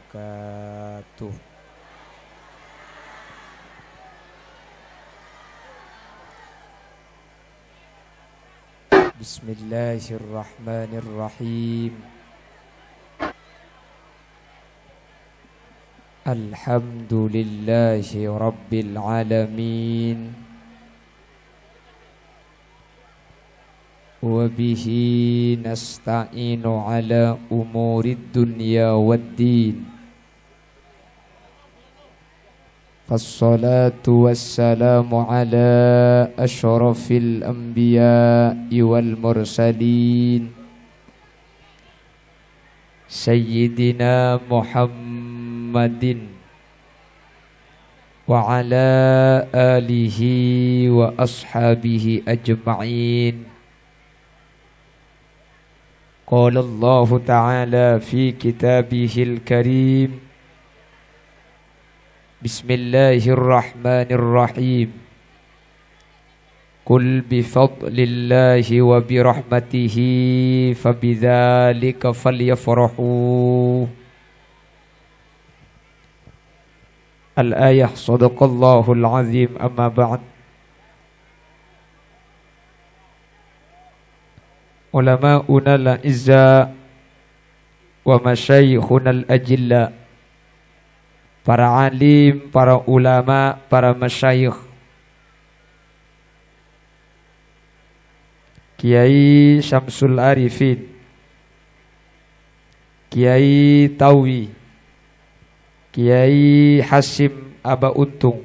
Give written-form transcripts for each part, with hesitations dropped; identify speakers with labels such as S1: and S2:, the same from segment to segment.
S1: wabarakatuh. Bismillahirrahmanirrahim. Alhamdulillahi rabbil alamin. Wa bihi nasta'inu ala umurid dunya waddin. Fassalatu wassalamu ala ashrafil anbiya'i wal mursalin Sayyidina Muhammadin wa ala alihi wa ashabihi ajma'in. Qala Allah Ta'ala fi kitabihil karim. Bismillahirrahmanirrahim. Qul bifadlillahi wa birahmatihi fabidzalika falyafrahu. Al-ayah sadaqallahul azim, amma ba'd. Ulama'una al-izza wa masyayikhuna al-ajilla, para alim, para ulama, para masyayikh, Kiai Syamsul Arifin, Kiai Tawi, Kiai Hasim Aba Untung,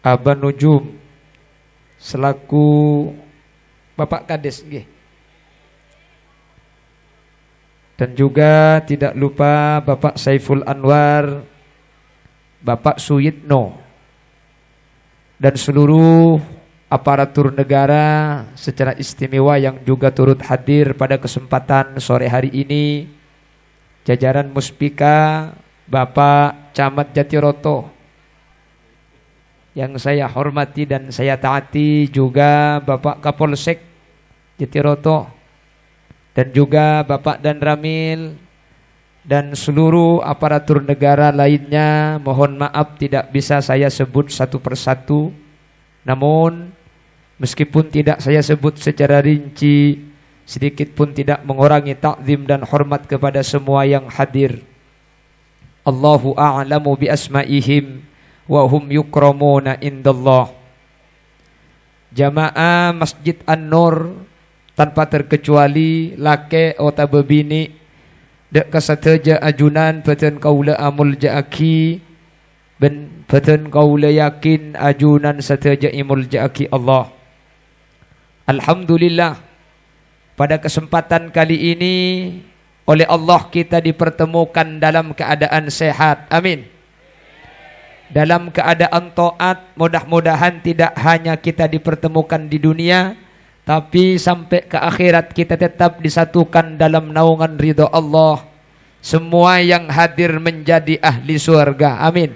S1: Aba Nujum, selaku Bapak Kades nggih. Dan juga tidak lupa Bapak Saiful Anwar, Bapak Suyitno, dan seluruh aparatur negara secara istimewa yang juga turut hadir pada kesempatan sore hari ini. Jajaran Muspika, Bapak Camat Jatiroto yang saya hormati dan saya taati, juga Bapak Kapolsek Jatiroto, dan juga Bapak Dan Ramil, dan seluruh aparatur negara lainnya. Mohon maaf tidak bisa saya sebut satu persatu. Namun meskipun tidak saya sebut secara rinci, sedikit pun tidak mengurangi takzim dan hormat kepada semua yang hadir. Allahu a'lamu bi asma'ihim wa hum yukramuna indallah. Jamaah Masjid An-Nur tanpa terkecuali lake ota bebini dek kasateja ajunan peten kaula amul jaaki ben peten kaula yakin ajunan sateja imul jaaki Allah. Alhamdulillah, pada kesempatan kali ini oleh Allah kita dipertemukan dalam keadaan sehat. Amin. Dalam keadaan taat, mudah-mudahan tidak hanya kita dipertemukan di dunia, tapi sampai ke akhirat kita tetap disatukan dalam naungan ridha Allah. Semua yang hadir menjadi ahli surga. Amin.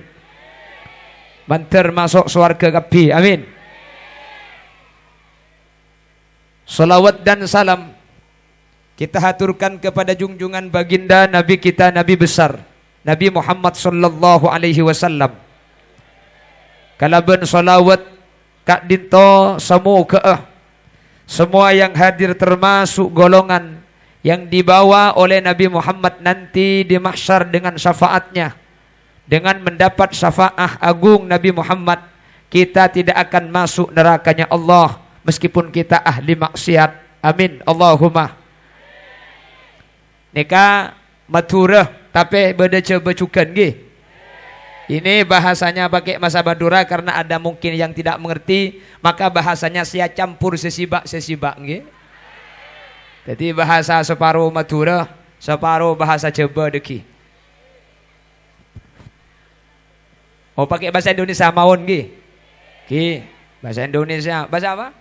S1: Banter masuk surga kapi. Amin. Salawat dan salam kita haturkan kepada junjungan baginda Nabi kita, Nabi besar, Nabi Muhammad sallallahu alaihi wasallam. Kalaban salawat kak dinto semua yang hadir termasuk golongan yang dibawa oleh Nabi Muhammad nanti di mahsyar dengan syafaatnya. Dengan mendapat syafaat agung Nabi Muhammad, kita tidak akan masuk nerakanya Allah meskipun kita ahli maksiat. Amin Allahumma. Nika maturah tapi beda coba cukan nggih. Ini bahasanya pakai masa Madura karena ada mungkin yang tidak mengerti, maka bahasanya saya campur sesibak nggih. Jadi bahasa separuh Madura, separuh bahasa Jawa deki. Oh pakai bahasa Indonesia mawon nggih. Nggih, bahasa Indonesia. Bahasa apa?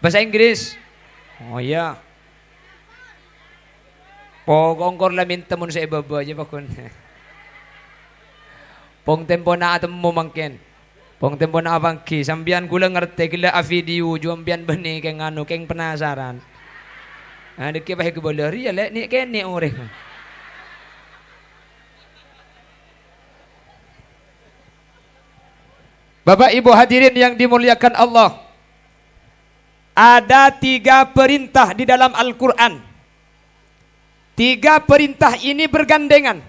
S1: Bahasa Inggris. Oh iya. Pokongkor lamin temun sa ibaba aja pakun. Pong tempo na atemu mangken. Pong tempo na abangki. Sambian kula ngerti kila a video juambian bani keng anu keng penasaran. Nah deki pahe kebolari ya lek ni ken ni orang. Bapak Ibu hadirin yang dimuliakan Allah, ada 3 perintah di dalam Al-Quran. 3 perintah ini bergandengan,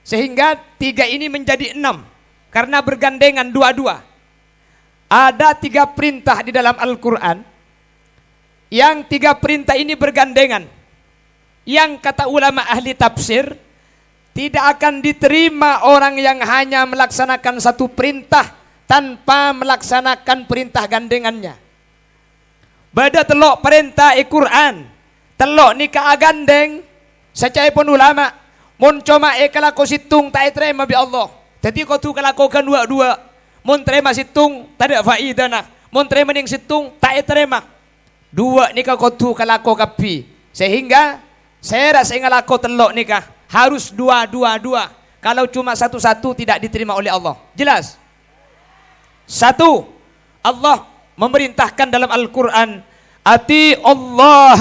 S1: sehingga 3 ini menjadi 6 karena bergandengan dua-dua. Ada 3 perintah di dalam Al-Quran, yang 3 perintah ini bergandengan, yang kata ulama ahli tafsir, tidak akan diterima orang yang hanya melaksanakan satu perintah tanpa melaksanakan perintah gandengannya. Bada telok perintah Al-Quran, telok nikah gandeng, secai pun ulama, mun cuma kalau kau situng tak terima bi Allah. Jadi kau tu kalau kau kan dua-dua, mun terima situng tak ada faedah nak, mun terima ning situng tak terima. Dua nikah kau tu kalau kau kapi, sehingga saya rasa ingat kau telok nikah harus dua. Kalau cuma satu-satu tidak diterima oleh Allah. Jelas? 1, Allah memerintahkan dalam Al-Quran, ati Allah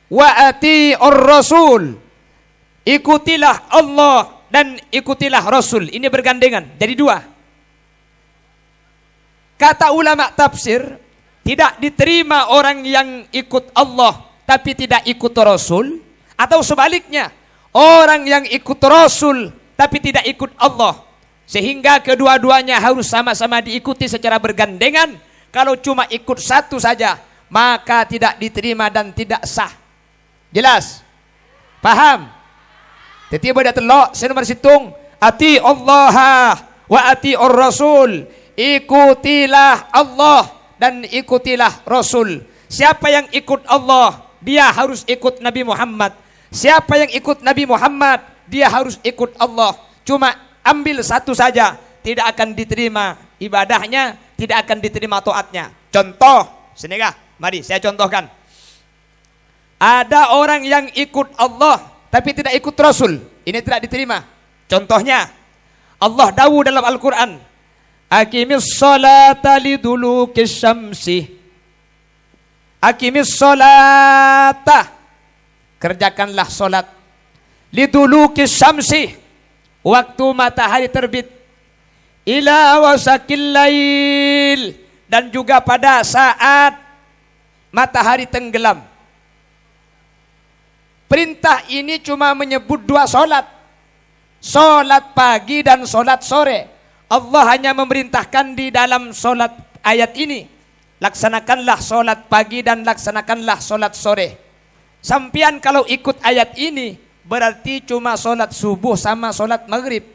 S1: wa ati ar-Rasul. Ikutilah Allah dan ikutilah Rasul. Ini bergandengan, jadi 2. Kata ulama tafsir, tidak diterima orang yang ikut Allah tapi tidak ikut Rasul, atau sebaliknya, orang yang ikut Rasul tapi tidak ikut Allah, sehingga kedua-duanya harus sama-sama diikuti secara bergandengan. Kalau cuma ikut satu saja, maka tidak diterima dan tidak sah. Jelas? Paham? Tiba-tiba dia telok, saya nomor situng, ati Allah wa ati ar-Rasul. Ikutilah Allah dan ikutilah Rasul. Siapa yang ikut Allah, dia harus ikut Nabi Muhammad. Siapa yang ikut Nabi Muhammad, dia harus ikut Allah. Cuma ambil satu saja, tidak akan diterima ibadahnya, tidak akan diterima taatnya. Contoh, sini kah? Mari saya contohkan. Ada orang yang ikut Allah tapi tidak ikut Rasul, ini tidak diterima. Contohnya, Allah dawuh dalam Al-Quran, aqimis sholata lidulukis syamsi. Aqimis sholata, kerjakanlah solat, lidulukis syamsi, waktu matahari terbit, ila wasakil lail, dan juga pada saat matahari tenggelam. Perintah ini cuma menyebut 2 solat, solat pagi dan solat sore. Allah hanya memerintahkan di dalam solat ayat ini, laksanakanlah solat pagi dan laksanakanlah solat sore. Sampian kalau ikut ayat ini, berarti cuma solat subuh sama solat maghrib.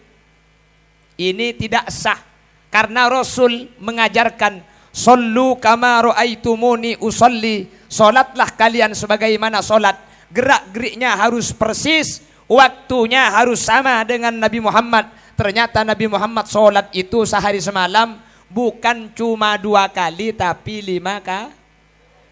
S1: Ini tidak sah, karena Rasul mengajarkan, sallu kama ra'aitumuni usolli, solatlah kalian sebagaimana solat. Gerak-geriknya harus persis, waktunya harus sama dengan Nabi Muhammad. Ternyata Nabi Muhammad solat itu sehari semalam, bukan cuma 2 kali tapi 5 kali.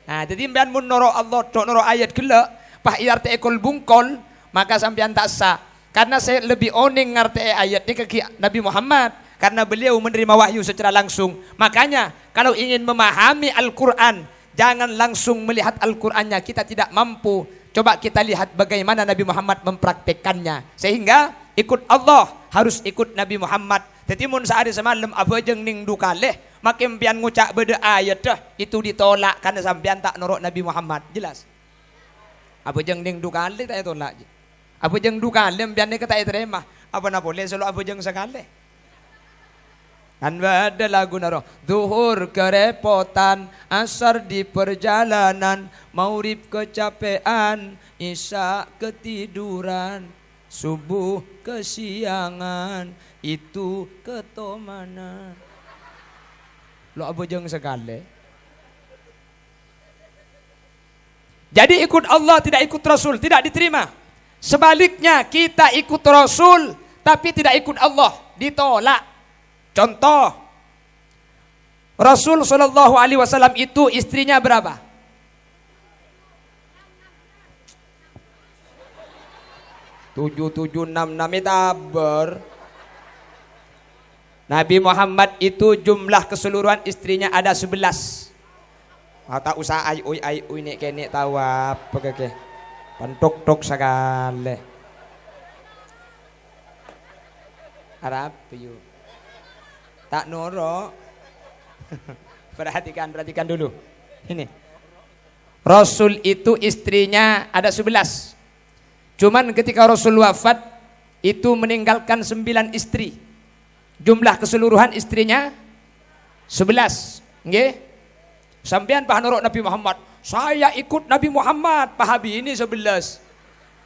S1: Nah, jadi sampean mun noro Allah tok noro ayat gelek, pah iarte ekol bungkol, maka sampean tak sah. Karena saya lebih oning ngerti ayat ini ke Nabi Muhammad, karena beliau menerima wahyu secara langsung. Makanya kalau ingin memahami Al-Quran, jangan langsung melihat Al-Qurannya, kita tidak mampu. Coba kita lihat bagaimana Nabi Muhammad mempraktekannya. Sehingga ikut Allah harus ikut Nabi Muhammad. Jadi mun sehari semalam apa jeng ning dukaleh, makin pian ngucak beda ayat dah, itu ditolak karena sampean tak norok Nabi Muhammad. Jelas? Apa jeng ning dukaleh tak tolak. Apa jeng dukaleh pian ni kata terima. Apa na boleh selalu apa jeng sekali. Kan ada lagu naro, zuhur kerepotan, asar di perjalanan, maurib kecapean, isya ketiduran, subuh kesiangan, itu ketomanan. Lo apa jeng sekali. Jadi ikut Allah tidak ikut Rasul tidak diterima. Sebaliknya kita ikut Rasul tapi tidak ikut Allah, ditolak. Contoh, Rasul Shallallahu Alaihi Wasallam itu istrinya berapa? 776 taber. Nabi Muhammad itu jumlah keseluruhan istrinya ada 11. Tak usah ai nek kene tahu apa keke. Pantok-tok sekali. Arab yuk. Tak noro. Perhatikan dulu. Ini. Rasul itu istrinya ada 11. Cuman ketika Rasul wafat itu meninggalkan 9 istri. Jumlah keseluruhan istrinya 11. Nggih. Sampean paham nurut Nabi Muhammad. Saya ikut Nabi Muhammad. Pahabi ini 11.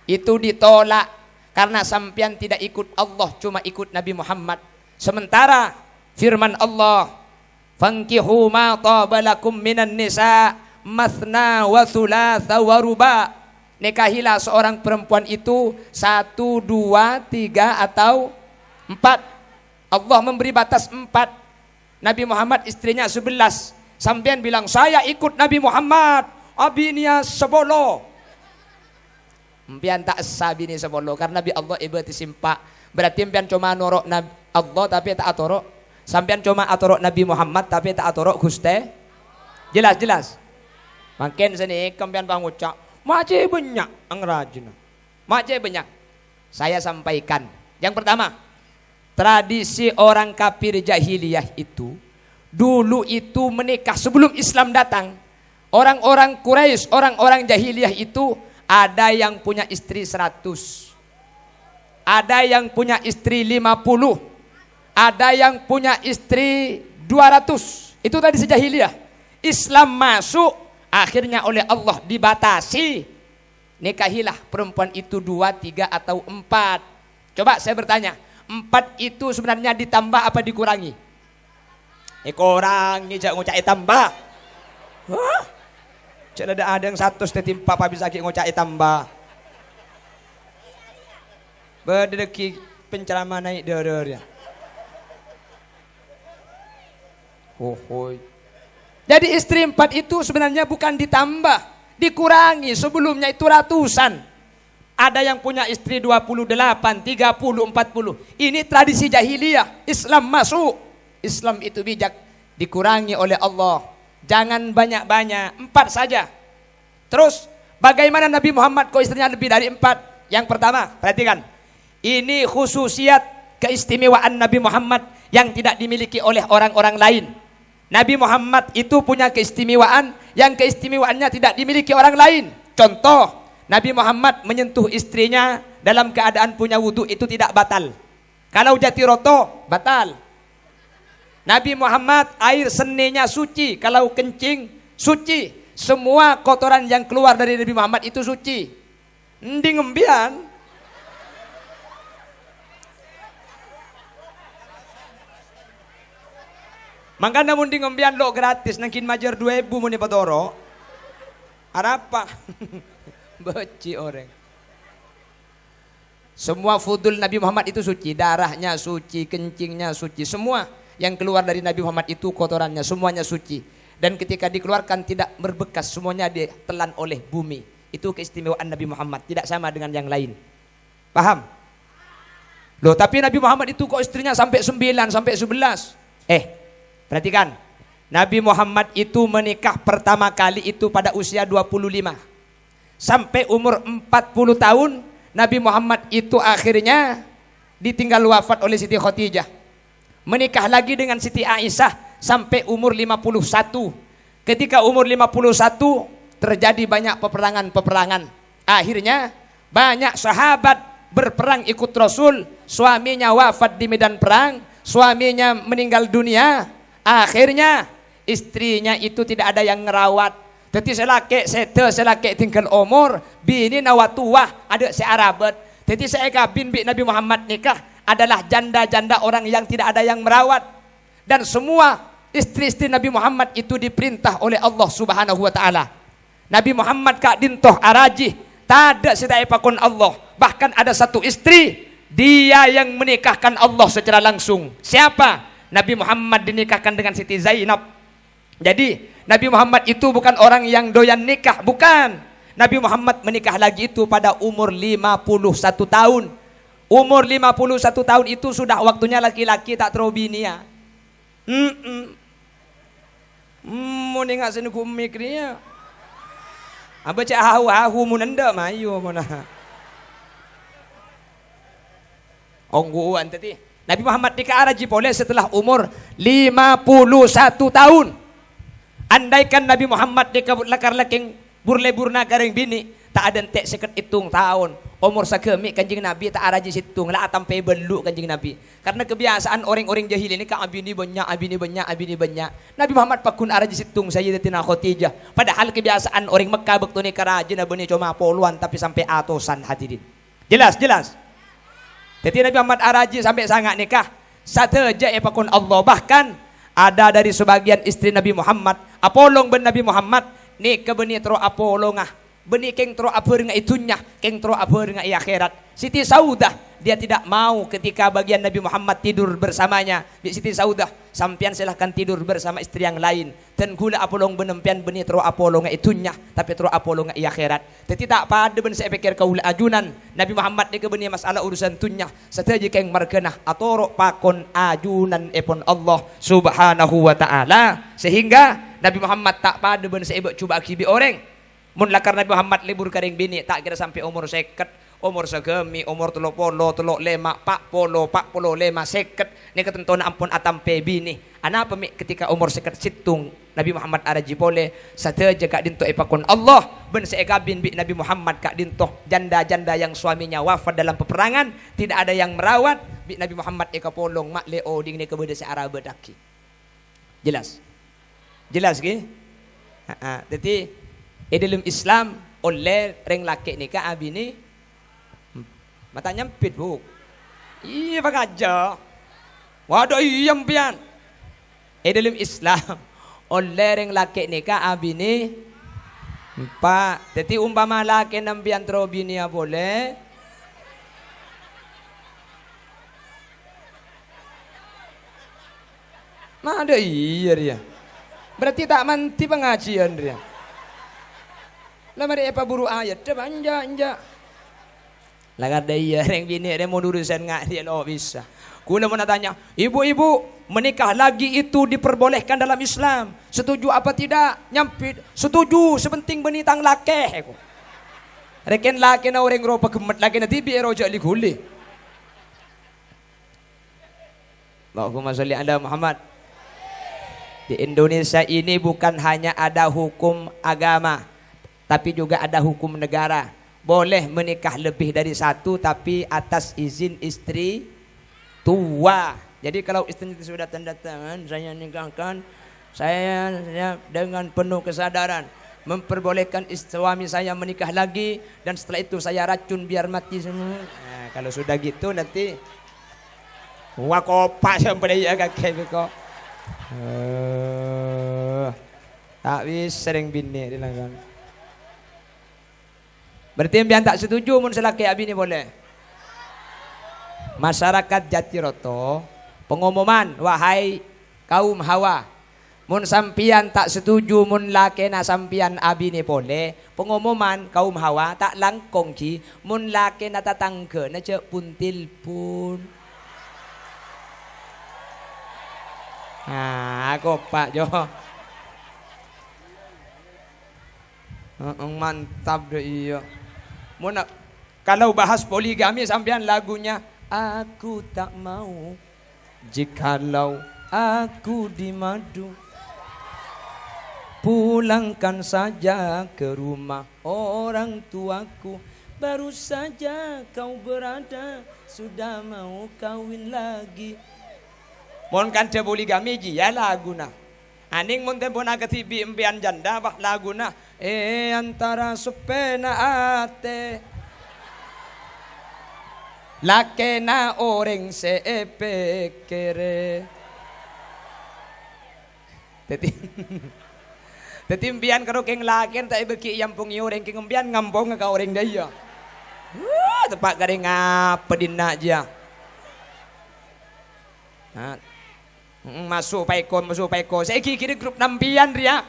S1: Itu ditolak karena sampean tidak ikut Allah, cuma ikut Nabi Muhammad. Sementara firman Allah, "Fankihu ma tabalakum minan nisa mathna wa thulatha wa ruba." Nikahilah seorang perempuan itu 1, 2, 3 atau 4. Allah memberi batas 4. Nabi Muhammad istrinya 11. Sampean bilang saya ikut Nabi Muhammad, abinya sebolo. Mpian tak sabini sebolo karena Nabi Allah ibu tisimpak. Berarti mpian cuma norok Nabi Allah tapi tak atorok. Sampean cuma atorok Nabi Muhammad tapi tak atorok Guste. Jelas. Makin sini kempian pangucap. Macam banyak angrajin. Macam banyak. Saya sampaikan. Yang pertama, tradisi orang kafir jahiliyah itu dulu itu menikah sebelum Islam datang. Orang-orang Quraisy, orang-orang jahiliyah itu ada yang punya istri 100, ada yang punya istri 50, ada yang punya istri 200. Itu tadi sejahiliyah. Islam masuk, akhirnya oleh Allah dibatasi. Nikahilah perempuan itu 2, 3 atau 4. Coba saya bertanya, 4 itu sebenarnya ditambah apa dikurangi? Kurang, ngejak ngucai tambah. Wah, ada yang 100 tetimpa apa bisa ngucai tambah. Berdeki penceramah naik ya. Jadi istri 4 itu sebenarnya bukan ditambah, dikurangi. Sebelumnya itu ratusan. Ada yang punya istri 28, 30, 40. Ini tradisi jahiliyah. Islam masuk. Islam itu bijak, dikurangi oleh Allah. Jangan banyak-banyak, 4 saja. Terus bagaimana Nabi Muhammad kok istrinya lebih dari 4? Yang pertama, perhatikan. Ini khususiat keistimewaan Nabi Muhammad yang tidak dimiliki oleh orang-orang lain. Nabi Muhammad itu punya keistimewaan yang keistimewaannya tidak dimiliki orang lain. Contoh, Nabi Muhammad menyentuh istrinya dalam keadaan punya wudhu itu tidak batal. Kalau jatiroto, batal. Nabi Muhammad air seninya suci, kalau kencing suci. Semua kotoran yang keluar dari Nabi Muhammad itu suci. Ndi ngembian. Maka namun di ngembian lo gratis nangkin majer 2.000 muni patoro. Arapa? Beci orang. Semua fudul Nabi Muhammad itu suci, darahnya suci, kencingnya suci, semua yang keluar dari Nabi Muhammad itu kotorannya semuanya suci. Dan ketika dikeluarkan tidak berbekas, semuanya ditelan oleh bumi. Itu keistimewaan Nabi Muhammad, tidak sama dengan yang lain. Paham? Loh, tapi Nabi Muhammad itu kok istrinya sampai 9, sampai 11. Perhatikan. Nabi Muhammad itu menikah pertama kali itu pada usia 25. Sampai umur 40 tahun Nabi Muhammad itu akhirnya ditinggal wafat oleh Siti Khadijah. Menikah lagi dengan Siti Aisyah sampai umur 51. Ketika umur 51 terjadi banyak peperangan-peperangan. Akhirnya banyak sahabat berperang ikut Rasul. Suaminya wafat di medan perang, suaminya meninggal dunia. Akhirnya istrinya itu tidak ada yang ngerawat. Jadi selake sete selake tinggal umur bini nawatuah ada searabet. Jadi saya kabin bi Nabi Muhammad nikah adalah janda-janda orang yang tidak ada yang merawat. Dan semua istri-istri Nabi Muhammad itu diperintah oleh Allah Subhanahu wa taala. Nabi Muhammad kak dintoh arajih, tada sedaya pakon Allah. Bahkan ada satu istri, dia yang menikahkan Allah secara langsung. Siapa? Nabi Muhammad dinikahkan dengan Siti Zainab. Jadi Nabi Muhammad itu bukan orang yang doyan nikah, bukan. Nabi Muhammad menikah lagi itu pada umur 51 tahun. Umur 51 tahun itu sudah waktunya laki-laki tak terobinia. Mau nengak sini ku mikirnya. Apa cak hahu munanda mayu mana. Ongguan tadi. Nabi Muhammad nikah araji boleh setelah umur 51 tahun. Andaikan Nabi Muhammad nikah lakar laking burle-burna garing bini, tak ada entek seket hitung tahun. Umur sakemi kanjing Nabi tak araji situng lah tampai beluk kanjing Nabi. Karena kebiasaan orang-orang jahil ini kan abini banyak, abini banyak, abini banyak. Nabi Muhammad pakun araji situng Sayyidatina Khadijah. Padahal kebiasaan orang Mekah bektu nikah raja nabani cuma puluhan tapi sampai atusan hadirin. Jelas, jelas. Jadi Nabi Muhammad araji sampai sangat nikah. Satu aja pakun Allah. Bahkan ada dari sebagian istri Nabi Muhammad, apolong ben Nabi Muhammad, ni kebeni tro apolongah. Beni keng tro apeur nga itunya, keng tro apeur nga akhirat. Siti Saudah, dia tidak mau ketika bagian Nabi Muhammad tidur bersamanya. Siti Saudah, sampian silahkan tidur bersama istri yang lain. Dan gula apolong benempian beni tro apolong nga itunya, tapi tro apolong nga akhirat. Jadi tak pada ben saya pikir kaula ajunan. Nabi Muhammad ni kebeni masalah urusan tunya. Sateji keng markenah atoro pakon ajunan epon Allah Subhanahu wa ta'ala. Sehingga Nabi Muhammad tak pada ben saya coba akibi orang. Mun lakar Nabi Muhammad libur karing bini tak kira sampai umur seket, umur segemi, umur telok polo, telok lema, pak polo lema seket. Ni ketentuan ampun atampe bini. Ana pemik ketika umur seket situng Nabi Muhammad araji boleh sateja kak dinto ipakon Allah ben seekabin bi Nabi Muhammad kak dinto janda-janda yang suaminya wafat dalam peperangan tidak ada yang merawat bi Nabi Muhammad eka polong mak leo ding ni kebeda se Arab daki. Jelas. Jelas ki? Jadi dalam Islam oleh reng laki nikah abini mata nyempit bu. Iya pak aja. Waduh iya pian. Dalam Islam oleh reng laki nikah abini empat. Jadi umpama laki nampian trobini ya boleh. Ada iya dia. Berarti tak manti pengajian dia. Lama dia apa buru ayat, coba anja. Lagar dia yang bini dia mau urusan ngak dia lo bisa. Kuna mau tanya, ibu-ibu menikah lagi itu diperbolehkan dalam Islam. Setuju apa tidak? Nyampit. Setuju, sepenting benitang laki. Reken laki na orang ropa gemet laki na tibi roja liguli. Allahumma sholli ala Muhammad. Di Indonesia ini bukan hanya ada hukum agama, tapi juga ada hukum negara. Boleh menikah lebih dari satu tapi atas izin istri tua. Jadi kalau istrinya sudah tanda tangan, saya nikahkan, saya dengan penuh kesadaran memperbolehkan suami saya menikah lagi dan setelah itu saya racun biar mati semua. Nah, kalau sudah gitu nanti wakopak sampai dia kakek kok. Tak bisa sering bini dilanggan. Berarti yang tak setuju mun selaki abini boleh. Masyarakat Jatiroto pengumuman wahai kaum Hawa. Mun sampian tak setuju mun laki na sampian abini boleh. Pengumuman kaum Hawa tak langkong ki mun laki na tatangke na cek puntil pun. Aku Pak Jo. Mantap deh iya. Kalau bahas poligami sampean lagunya aku tak mau jikalau aku dimadu, pulangkan saja ke rumah orang tuaku, baru saja kau berada sudah mau kawin lagi. Mon kan ce poligami ji ya laguna. Aning mun tempo na katibi empian janda bah laguna antara supena ate lakena orang sepekere. Teti empian karo keng laken tak beki yampung orang keng empian ngampong ka orang daya. Tepak garing apa dina aja. Masuk paiko. Saya kira grup nampian ria.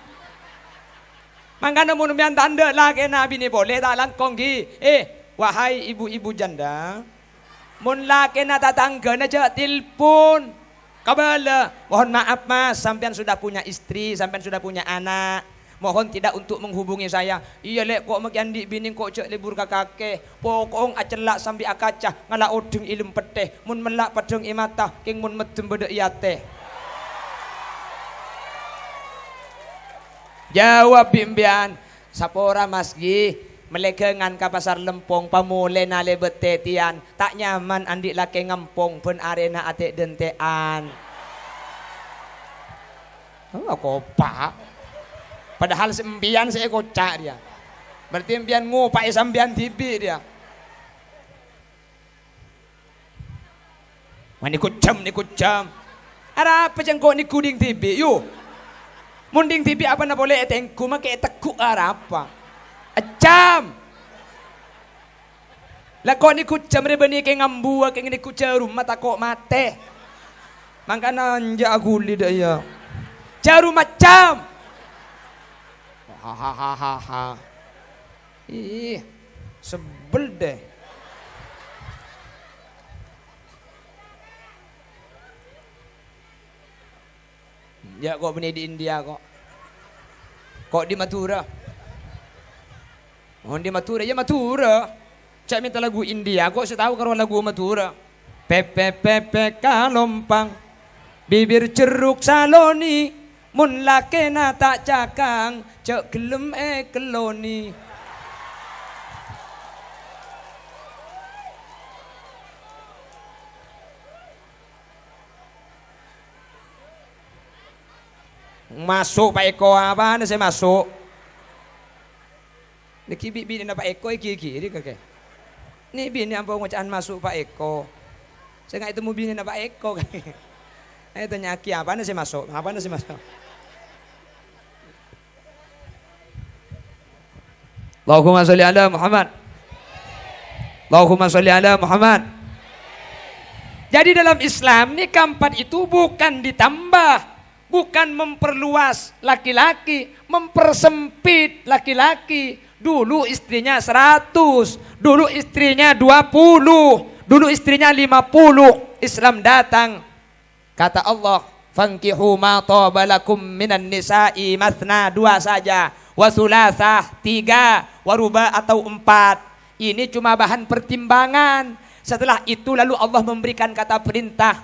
S1: Mangkana mun mian tanda laki nabi ni boleh tak langkong gi. Wahai ibu-ibu janda, mun laki na tatangga na cak tilpun. Kabala, mohon maaf mas, sampean sudah punya istri, sampean sudah punya anak. Mohon tidak untuk menghubungi saya. Iya lek kok magiandi bini kok cek libur kakake. Pokong acelak sambil akacah ngala odeng ilmu peteh. Mun melak padeng imata king mun medem bedek yate. Jawab bimbian. Sapora masgi melegengan ka pasar lempong pamule na lebetetian. Tak nyaman andik laki ngempong pun arena atik dentean. Oh kopak. Padahal sembian saya kocak dia. Berarti sembian ngupai sembian tibi dia. Wah ni kujam. Ada apa jengkok ni kuding tibi yuk. Munding tibi apa na boleh etengku makai tekuk apa. Acam. Lah kok ni kujam rebeni ke ngambu ke ni kujam rumah takok mate. Mangkana anja guli dah ya. Jarum macam. Hahaha. Ih, sebel deh. Ya kok benih di India kok. Kok di Mathura? Oh di Mathura, ya Mathura. Cak minta lagu India, kok saya tahu kalau lagu Mathura. Pepe pepe kalompang, bibir ceruk saloni. Mun lake na tak cakang, cek gelem keloni. Masuk Pak Eko apa? Saya masuk. Niki bini na Pak Eko iki ini kakek. Ini bini apa ngocaan masuk Pak Eko. Saya nggak ketemu bini na Pak Eko kakek. Tanya aki apa? Saya masuk. Apa saya masuk? Allahumma sholli ala Muhammad. Allahumma sholli ala Muhammad. Jadi dalam Islam ini keempat itu bukan ditambah, bukan memperluas laki-laki, mempersempit laki-laki. Dulu istrinya 100, dulu istrinya 20, dulu istrinya 50. Islam datang. Kata Allah, fankihu ma taba lakum minan nisa'i mathna 2 saja. Wasulasah 3, waruba atau 4. Ini cuma bahan pertimbangan. Setelah itu lalu Allah memberikan kata perintah.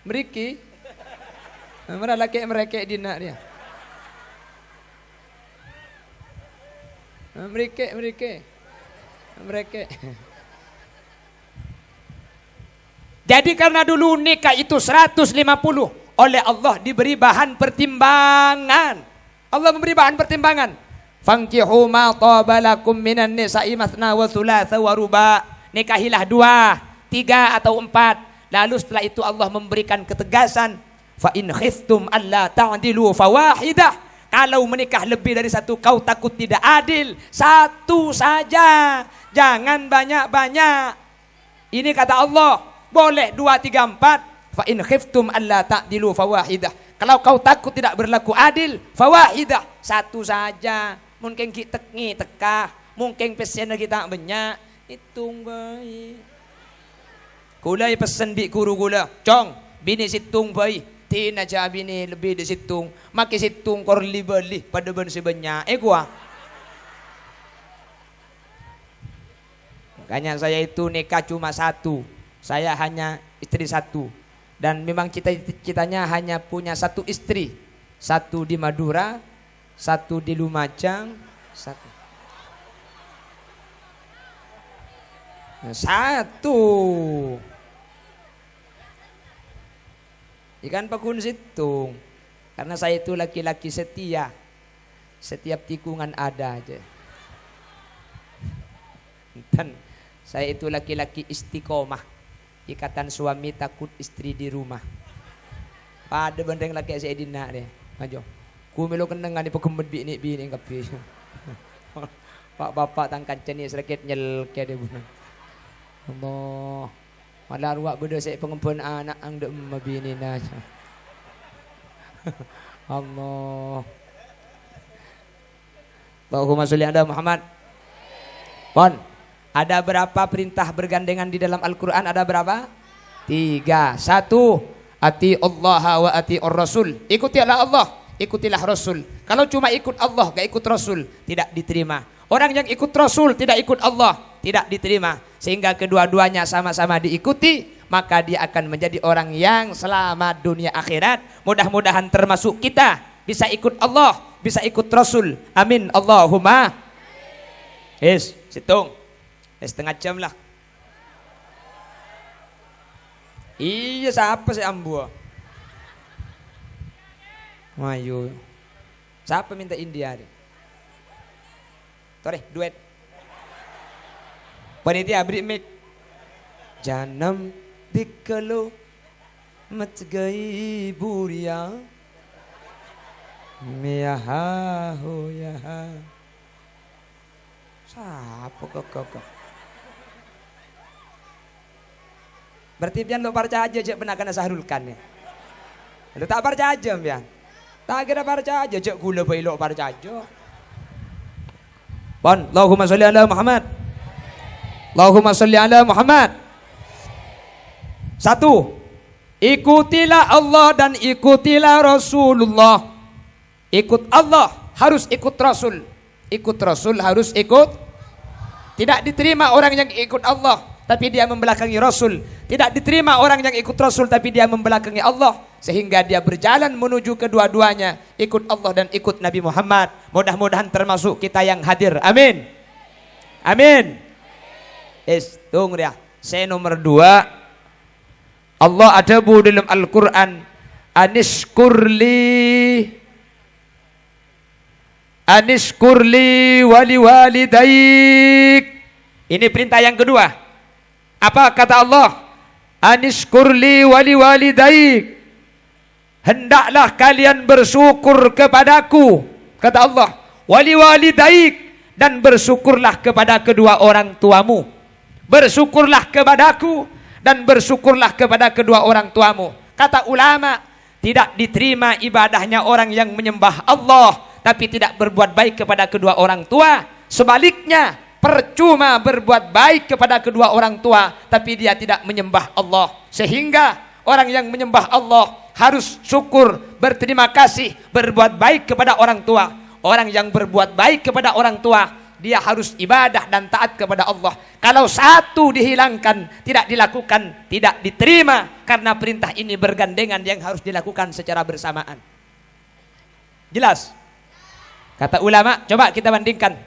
S1: Meriki, mereka dina dia. Mereka. Jadi karena dulu nikah itu 150, oleh Allah diberi bahan pertimbangan. Allah memberi bahan pertimbangan. Fankihu ma taba lakum minan nisa'i mathna wa thulatha wa ruba. Nikahilah 2, 3 atau 4. Lalu setelah itu Allah memberikan ketegasan. Fa in khiftum alla ta'dilu fawahidah. Kalau menikah lebih dari 1 kau takut tidak adil, 1 saja. Jangan banyak-banyak. Ini kata Allah. Boleh 2, 3, 4. Fa in khiftum alla ta'dilu fawahidah. Kalau kau takut tidak berlaku adil, fawahidah, 1 saja. Mungkin kita tekah, mungkin pesen kita banyak. Hitung baik. Kulai pesen bi guru gula. Cong, bini situng baik. Tina aja bini lebih di situng. Maki situng kor libeli pada ben sebanyak. Gua. Makanya saya itu nikah cuma 1. Saya hanya istri 1 dan memang cita-citanya hanya punya 1 istri, 1 di Madura, 1 di Lumajang, 1. Ikan pakun situng, karena saya itu laki-laki setia, setiap tikungan ada aja. Dan saya itu laki-laki istiqomah. Ikatan suami takut istri di rumah. Pada bendeng laki saya dina deh. Maju. Ku melo kenengan di pekembet bini kapi. Pak bapak tangkan ceni sedikit nyel ke de buna. Allah. Malah ruak beda saya pengempun anak ang de bini na. Allah. Allahumma sholli ala Muhammad. Pon. Ada berapa perintah bergandengan di dalam Al-Quran? Ada berapa? 3. 1. Ati Allah wa ati Rasul. Ikutilah Allah, ikutilah Rasul. Kalau cuma ikut Allah gak ikut Rasul, tidak diterima. Orang yang ikut Rasul tidak ikut Allah, tidak diterima. Sehingga kedua-duanya sama-sama diikuti, maka dia akan menjadi orang yang selamat dunia akhirat. Mudah-mudahan termasuk kita bisa ikut Allah, bisa ikut Rasul. Amin Allahumma. Yes, situng. Setengah jam lah. Iya, siapa sih ambu? Ayo. Siapa minta India? Tore, duet. Panitia beri mic. Janam dikalo matgai buria. Miyaha hoyaha. Siapa kok? Berarti pian lo percaya aja cek benar kena sahrulkan ya. Lo tak percaya aja pian. Tak kira percaya aja cek gula bayi lo percaya aja. Pon, Allahumma sholli ala Muhammad. Allahumma sholli ala Muhammad. 1. Ikutilah Allah dan ikutilah Rasulullah. Ikut Allah harus ikut Rasul. Ikut Rasul harus ikut. Tidak diterima orang yang ikut Allah tapi dia membelakangi Rasul. Tidak diterima orang yang ikut Rasul tapi dia membelakangi Allah. Sehingga dia berjalan menuju kedua-duanya, ikut Allah dan ikut Nabi Muhammad. Mudah-mudahan termasuk kita yang hadir. Amin. Amin. Tunggu dia. Saya nomor 2. Allah ada bu dalam Al-Quran. Anishkurli wali walidaik. Ini perintah yang kedua. Apa kata Allah? Anishkurli wali walidaik. Hendaklah kalian bersyukur kepadaku, kata Allah. Wali walidaik, dan bersyukurlah kepada kedua orang tuamu. Bersyukurlah kepadaku dan bersyukurlah kepada kedua orang tuamu. Kata ulama, tidak diterima ibadahnya orang yang menyembah Allah tapi tidak berbuat baik kepada kedua orang tua. Sebaliknya, percuma berbuat baik kepada kedua orang tua tapi dia tidak menyembah Allah. Sehingga orang yang menyembah Allah harus syukur, berterima kasih, berbuat baik kepada orang tua. Orang yang berbuat baik kepada orang tua, dia harus ibadah dan taat kepada Allah. Kalau satu dihilangkan, tidak dilakukan, tidak diterima. Karena perintah ini bergandengan yang harus dilakukan secara bersamaan. Jelas? Kata ulama, coba kita bandingkan.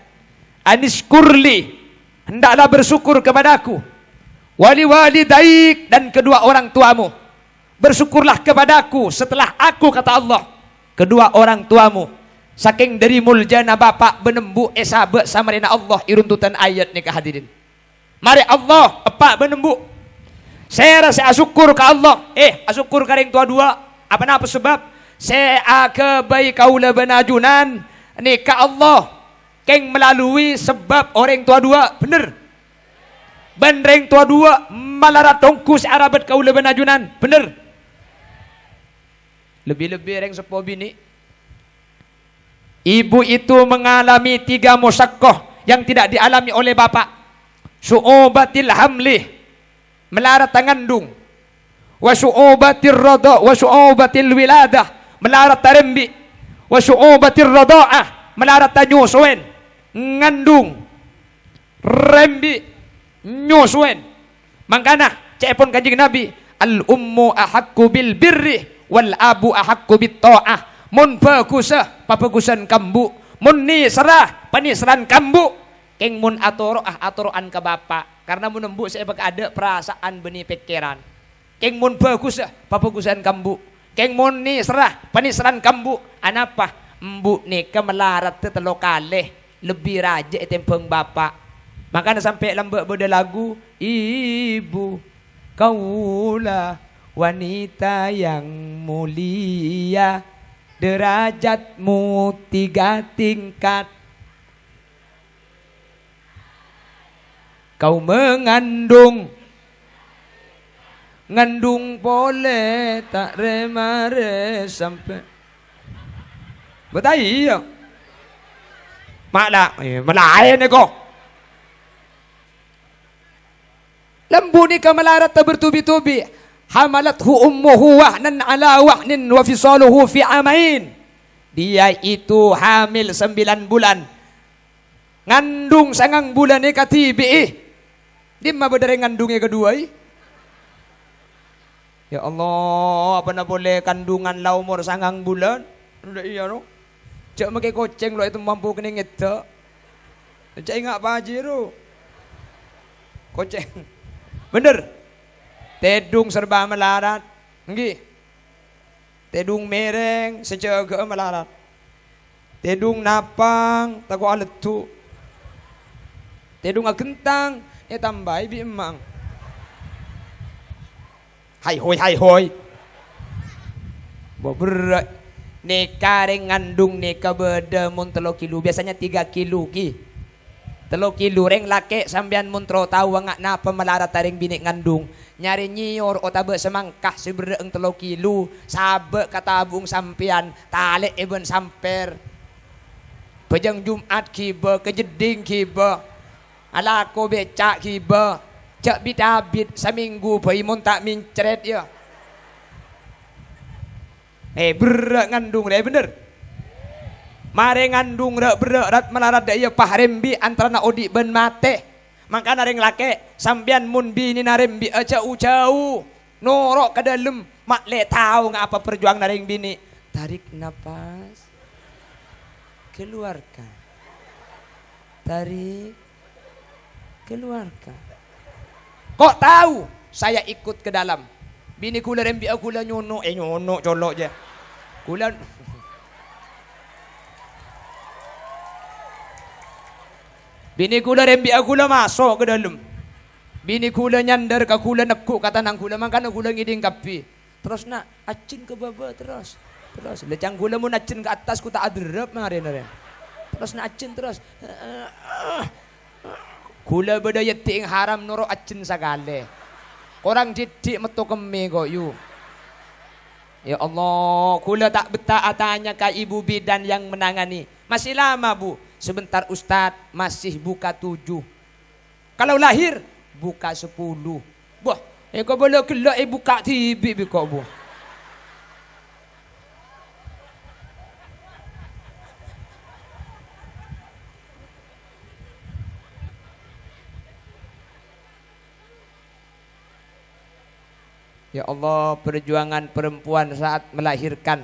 S1: Anishkurli, hendaklah bersyukur kepadaku. Wali walidaik, dan kedua orang tuamu. Bersyukurlah kepadaku setelah aku, kata Allah, kedua orang tuamu. Saking dari muljana bapak benembu esabe sama rena Allah iruntutan ayat ni hadirin. Mari Allah epak benembu. Saya rasa asyukur ke Allah. Asyukur ke ring tua dua. Apa sebab? Saya ke bayi kaula benajunan ni ke Allah. Keng melalui sebab orang tua dua. Bener. Bandreng tua dua malarat tongkus arabat kaula benajunan. Bener. Lebih-lebih reng sepo bini. Ibu itu mengalami 3 musyaqqah yang tidak dialami oleh bapak. Su'ubatil hamli, melarat ngandung. Wa su'ubatir rada, wa su'ubatil wiladah, melarat rembi. Wa su'ubatir rada'ah, melarat nyusuin, ngandung, rembi, nyusuin. Mangkana cepon kanjeng Nabi, al ummu ahakku bil birri wal abu ahakku bit ta'ah. Mun bagusah pabagusan kambu, mun ni serah paniseran kambu, keng mun atoroan ke bapak. Karena mun embu saya bak ada perasaan benih pikiran. Keng mun bagusah pabagusan kambu, keng mun ni serah paniseran kambu. Anapa embu ni kemelarat tetelo kaleh lebih raja tempeng bapak. Makanya sampai lambak beda lagu, ibu kaulah wanita yang mulia, derajatmu 3 tingkat. Kau mengandung, ngandung boleh tak remare sampai. Betul iya. Malah, malayan ko. Lembu ni kemelarat tak bertubi-tubi. hamalathu ummuhu wahnan ala wahnin wa fisaluhu fi amain. Dia itu hamil 9 bulan. Ngandung sangang bulan ni katibi. Di ma bedare ngandungnya kedua. Ya Allah, apa na boleh kandungan la umur sangang bulan? Udah iya no. Cak make koceng lo itu mampu kena ngeta. Cak ingat baji ro. Koceng. Bener. Tedung serba melarat. Nggih. Tedung mereng sejaga melarat. Tedung napang tako aletu. Tedung agentang tambai bi emang. Hai hoi. Berat. Neka reng ngandung neka beda mun 3 kilo. Biasanya 3 kilo ki. 3 kilo reng lake sambian muntro tahu ngak napa melarat taring bini ngandung. Nyari nyior otabe semangkah sebereng 3 kilo. Sabe katabung sampian talek eben samper. Pejang Jumat kiba kejeding kiba. Alako becak kiba. Cak bidabit seminggu paimun tak mincret ya. Berak ngandung deh bener. Mare ngandung berat melarat daya pahrembi antara na odi ben mate. Maka nareng lake sambian mun bini narembi jauh-jauh norok ke dalam mak le tahu ngapa perjuang nareng bini. Tarik napas, keluarkan. Tarik, keluarkan. Kok tahu? Saya ikut ke dalam. Bini kula rembi aku lah nyono colok je. Kula bini kula rembi aku lah masuk ke dalam. Bini kula nyandar ke kula nekuk kata nang kula makana kula ngiding kapi. Terus nak acin ke baba terus. Lecang kula mun acin ke atas ku tak adrap maren. Terus nak acin terus. Kula bedaya ting haram noro acin sagale. Orang didik metu kemi kok yu. Ya Allah, kula tak betah tanya ke ibu bidan yang menangani. Masih lama bu. Sebentar Ustadz masih buka 7. Kalau lahir buka 10. Wah, kau boleh kelak buka TV kok bu. Ya Allah, perjuangan perempuan saat melahirkan.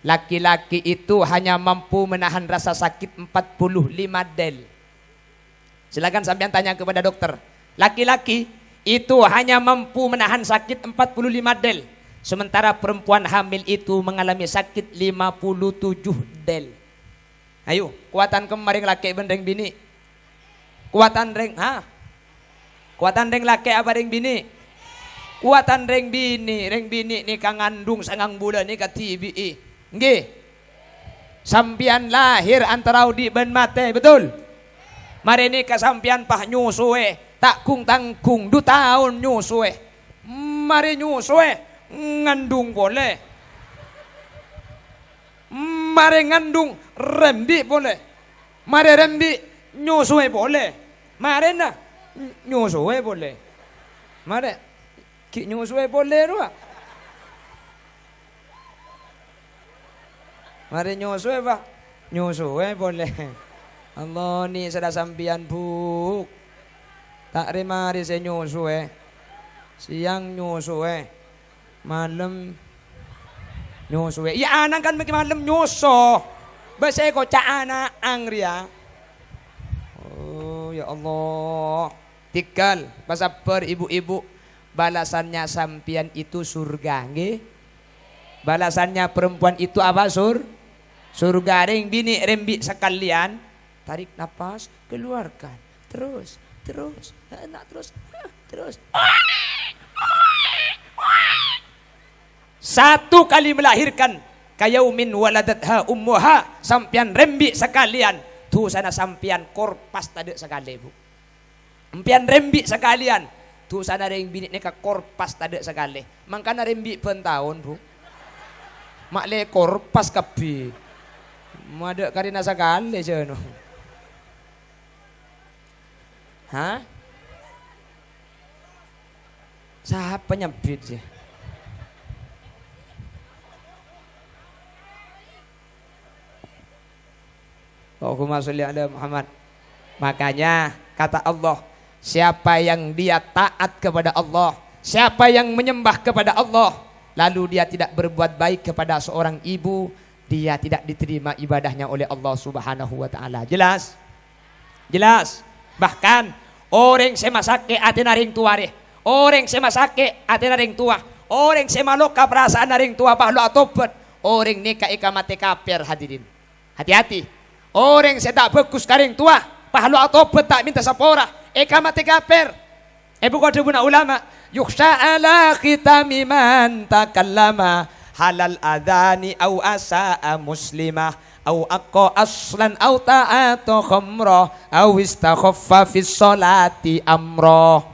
S1: Laki-laki itu hanya mampu menahan rasa sakit 45 del. Silakan sampean tanya kepada dokter. Laki-laki itu hanya mampu menahan sakit 45 del. Sementara perempuan hamil itu mengalami sakit 57 del. Ayo, kuatan kemarin laki bendeng bini. Kuatan reng, kuatan reng laki apa reng bini? Kuatan reng bini ni kang ngandung sangang bulan ni ka TBI. Nggih. Sampian lahir antara di ben mate, betul? Mari ni kasampian pah nyusue, tak kung tangkung 2 tahun nyusue. Mari nyusue ngandung boleh. Mari ngandung rembi boleh. Mari rembi nyusue boleh. Mari na nyusue boleh. Mari ki nyusue boleh ruah. Mari nyusue pak, nyusue boleh. Allah ni sudah sampian buk. Tak mari saya nyusue. Siang nyusue, malam nyusue. Iya anak kan malam nyuso. Bahasa kok cak anak angria. Oh ya Allah. Tinggal pasaper ibu-ibu. Balasannya sampian itu surga, nggih? Balasannya perempuan itu apa surga. Reng bini rembi sekalian. Tarik nafas, keluarkan. Terus. Nak terus. 1 kali melahirkan. Kayaumin waladatha ummuha. Sampian rembi sekalian. Tuh sana sampian korpas tadi sekali bu. Sampian rembi sekalian. Tuh sana reng bini ni korpas tadi sekali. Mangkana rembi pentahun bu. Mak le korpas kapi. Mada karina sekali je no. Siapa nyebit sih? Allahumma sholli ala Muhammad. Makanya kata Allah, siapa yang dia taat kepada Allah, siapa yang menyembah kepada Allah, lalu dia tidak berbuat baik kepada seorang ibu, dia tidak diterima ibadahnya oleh Allah Subhanahu wa taala. Jelas? Jelas. Bahkan orang semasake atina ring tua deh. Orang semasake atina ring tua. Orang semaloka perasaan ring tua bahlu atopet. Orang nikah ikamate kafir hadirin. Hati-hati. Orang sedak bagus karing tua, bahlu atopet tak minta sapora. Ikamate kafir. Bukan debuna ulama. Yukhsha ala khitami man takallama halal adhani au asa'a muslimah au aqqa aslan au ta'atu khamra au istakhaffa fis salati amra.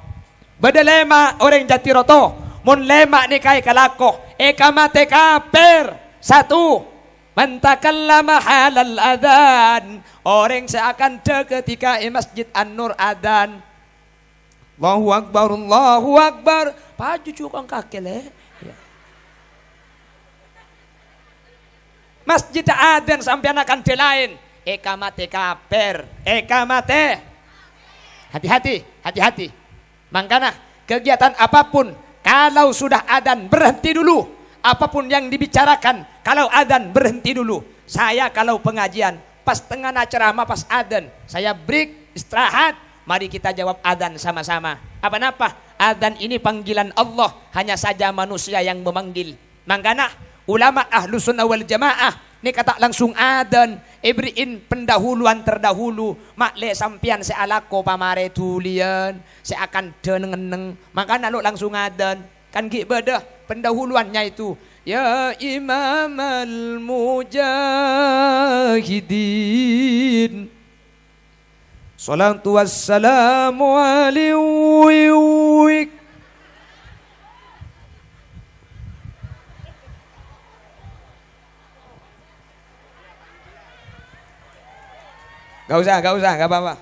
S1: Bedelema orang Jatiroto mun lema nikai kalako ekamate kafir. Satu, man takallama halal adhan, orang seakan ketika masjid An-Nur adhan Allahu Akbar, Allahu Akbar. Paju cukang kaki le. Masjid adan sampai akan delain. Ekamate kafir. Ekamate. Hati-hati, hati-hati. Makanya kegiatan apapun, kalau sudah adan berhenti dulu. Apapun yang dibicarakan, kalau adan berhenti dulu. Saya kalau pengajian, pas tengah ceramah pas adan, saya break, istirahat. Mari kita jawab adzan sama-sama. Apa-apa? Adzan ini panggilan Allah, hanya saja manusia yang memanggil. Makanya ulama ahlu sunnah wal jamaah ini kata langsung adzan, ibriin pendahuluan terdahulu. Makle sampian sealako pamare tulian, seakan deneng-neng. Makanya lo langsung adzan. Kan gibada pendahuluannya itu. Ya Imam al-Mujahidin, salatu wassalamu alaihi. Gak usah, gak apa-apa.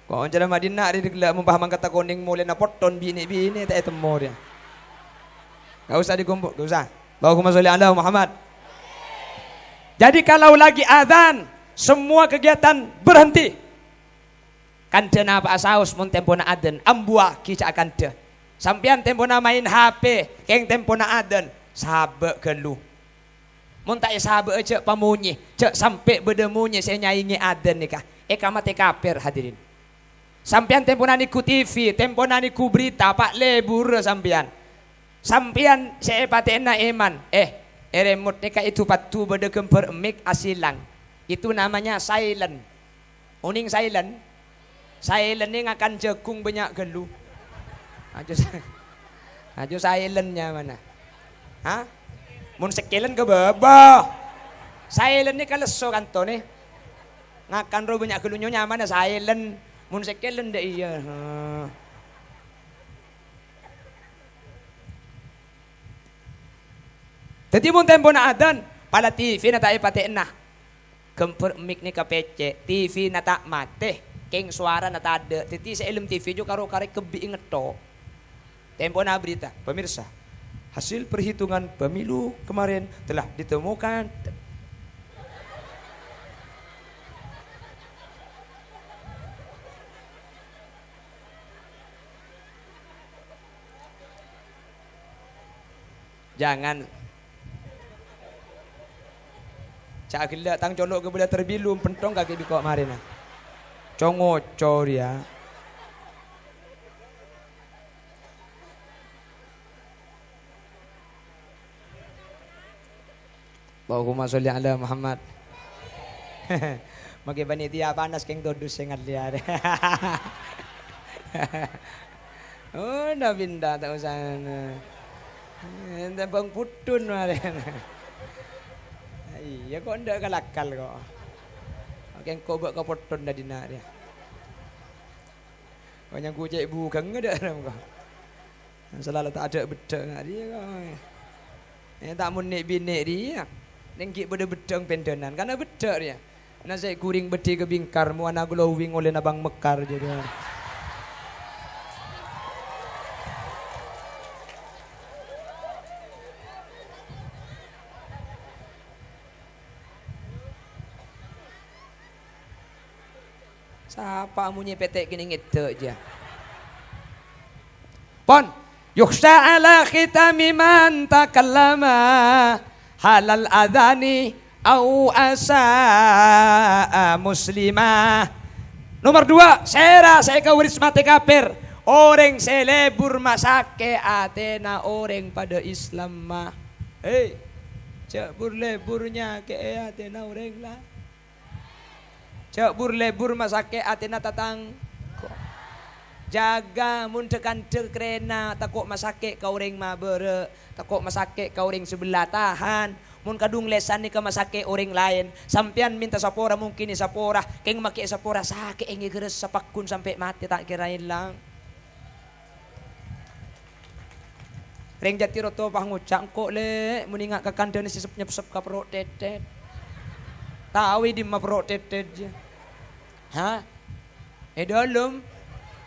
S1: Kau orang Madinah dia gelak memaham kata kuning mulai na poton bini-bini tak temu dia. Gak usah dikumpul, gak usah. Allahumma sholli ala Muhammad. Jadi kalau lagi azan, semua kegiatan berhenti. Kan dena apa asaus mun tempona aden ambua kica akan de sampean tempona main HP keng tempona aden sabe gelu mun tak sabe aja pamunyi cek sampai bedemunyi saya nyaingi aden nikah kamate kafir hadirin. Sampean tempona niku TV, tempona niku berita pak lebur sampean saya patena eman remot nikah itu patu bede kemper mik asilang itu namanya silent. Uning silent. Silent ini akan jagung banyak gelu. Aja silentnya mana? Hah? Mun sekilen ke bawah. Silent ini kalau so kanto nih. Ngakan ro banyak gelunya nyaman silent. Mun sekilen deh iya. Jadi mun tempo na adan, pala TV na tayo pati na. Kemper mik ni kapece, TV na tak mate. Keng suara na tada, titi sa ilm TV jo karo kare kebiinget to. Tempo na berita, pemirsa. Hasil perhitungan pemilu kemarin telah ditemukan. Jangan cak gila tang colok ke bela terbilum pentong kaki biko kemarin. Congocor ya. Allahumma sholli ala Muhammad. Magi panitia panas keng dodus sengat liar. Oh, dah pindah tak usah. Ente bang putun maren. Iya kok ndak kalakal kok. Keng kau buat kau potong dah dina dia. Banyak kucing bukan ada orang kau. Selalu tak ada bedeng dia kau. Tak munik binik dia. Nengki beda bedeng pendenan karena bedek dia. Nasi kuring beti ke bingkar mu anak glowing oleh nabang mekar jadi. Siapa munyi petek gini ngete aja. Pon, yukhsha ala khitami man takallama halal adhani au asa muslimah. Nomor 2, saya kawiris mati kafir. Orang selebur masake atena orang pada Islam mah. Hei, cak lebur-leburnya ke atena orang lah. Cak lebur masake atena tatang. Jaga mun tekan tekrena takut masake ka orang mah bere, takut masake ka orang sebelah tahan. Mun kadung lesan ni ka masake orang lain. Sampian minta sapora mungkin ni sapora, keng make sapora sake engi geres sapakun sampai mati tak kirain lang. Reng jati roto pah ngucak kok le muninga ka kandani si nyep-sep ka perut tetet. Tawi di ma perut tetet je. Ha? Dalam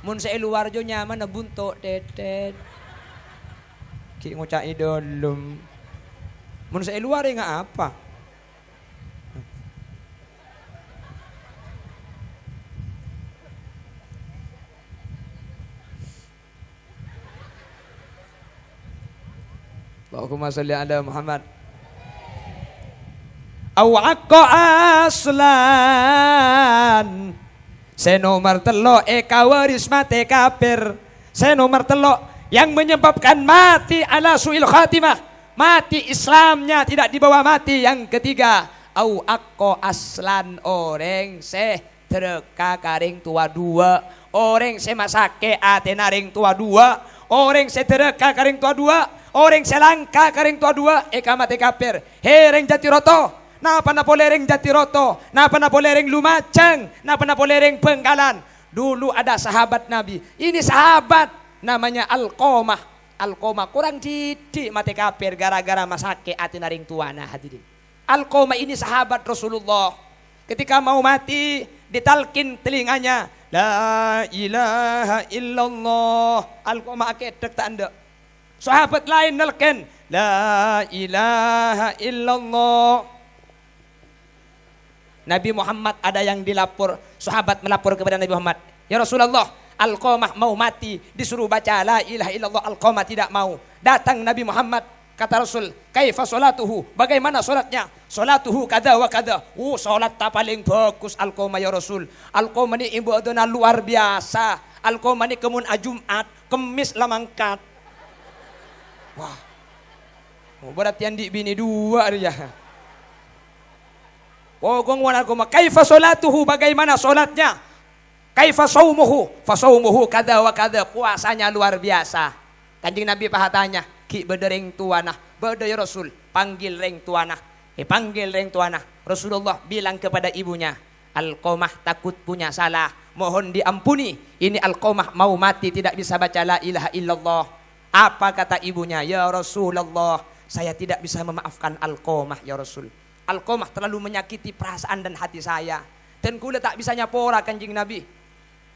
S1: mun sa luar jo nyaman na buntok tetet. Ki ngucak dalam. Mun sa luar nga apa? Allahumma salli ala Muhammad. Awaqqa aslan. Senomor telo kawaris mati kafir. Senomor telo yang menyebabkan mati ala su'il khatimah. Mati Islamnya tidak dibawa mati. Yang ketiga, awaqqa aslan orang se tereka karing tua dua. Orang se masake atena ring tua dua. Orang se tereka karing tua dua. Orang selangka karing tua dua mati kafir. Hereng Jatiroto. Napa na polereng Jatiroto, napa na polereng Lumajang, napa na polereng Bengkalan. Dulu ada sahabat Nabi. Ini sahabat namanya Alqamah. Alqamah kurang didik mati kafir gara-gara masake atina ring tuana hadirin. Alqamah ini sahabat Rasulullah. Ketika mau mati ditalkin telinganya, la ilaha illallah. Alqamah akedek tak anda. Sahabat lain nelken, la ilaha illallah. Nabi Muhammad ada yang dilapor, sahabat melapor kepada Nabi Muhammad, ya Rasulullah, Alqamah mau mati, disuruh baca la ilaha illallah, Alqamah tidak mau. Datang Nabi Muhammad, kata Rasul, kaifa salatuhu, bagaimana salatnya? Salatuhu kada wa kada. Salat tak paling bagus Alqamah ya Rasul. Alqamah ni ibadahna luar biasa. Alqamah ni kemun Jumat, Kemis lamangkat. Wah, berarti yang di bini dua dia. Wogong wan Alqamah, kaifa salatuhu, bagaimana salatnya? Kaifa saumuhu, fasaumuhu kada wa kada, puasanya luar biasa. Kanjeng Nabi pahatanya, ki bedereng tuanah, beda ya Rasul, panggil reng tuanah. Panggil reng tuanah. Rasulullah bilang kepada ibunya, Alqamah takut punya salah, mohon diampuni. Ini Alqamah mau mati tidak bisa baca la ilaha illallah. Apa kata ibunya? Ya Rasulullah, saya tidak bisa memaafkan Alqamah ya Rasul. Alqamah terlalu menyakiti perasaan dan hati saya. Dan kula tak bisa nyapora Kanjeng Nabi.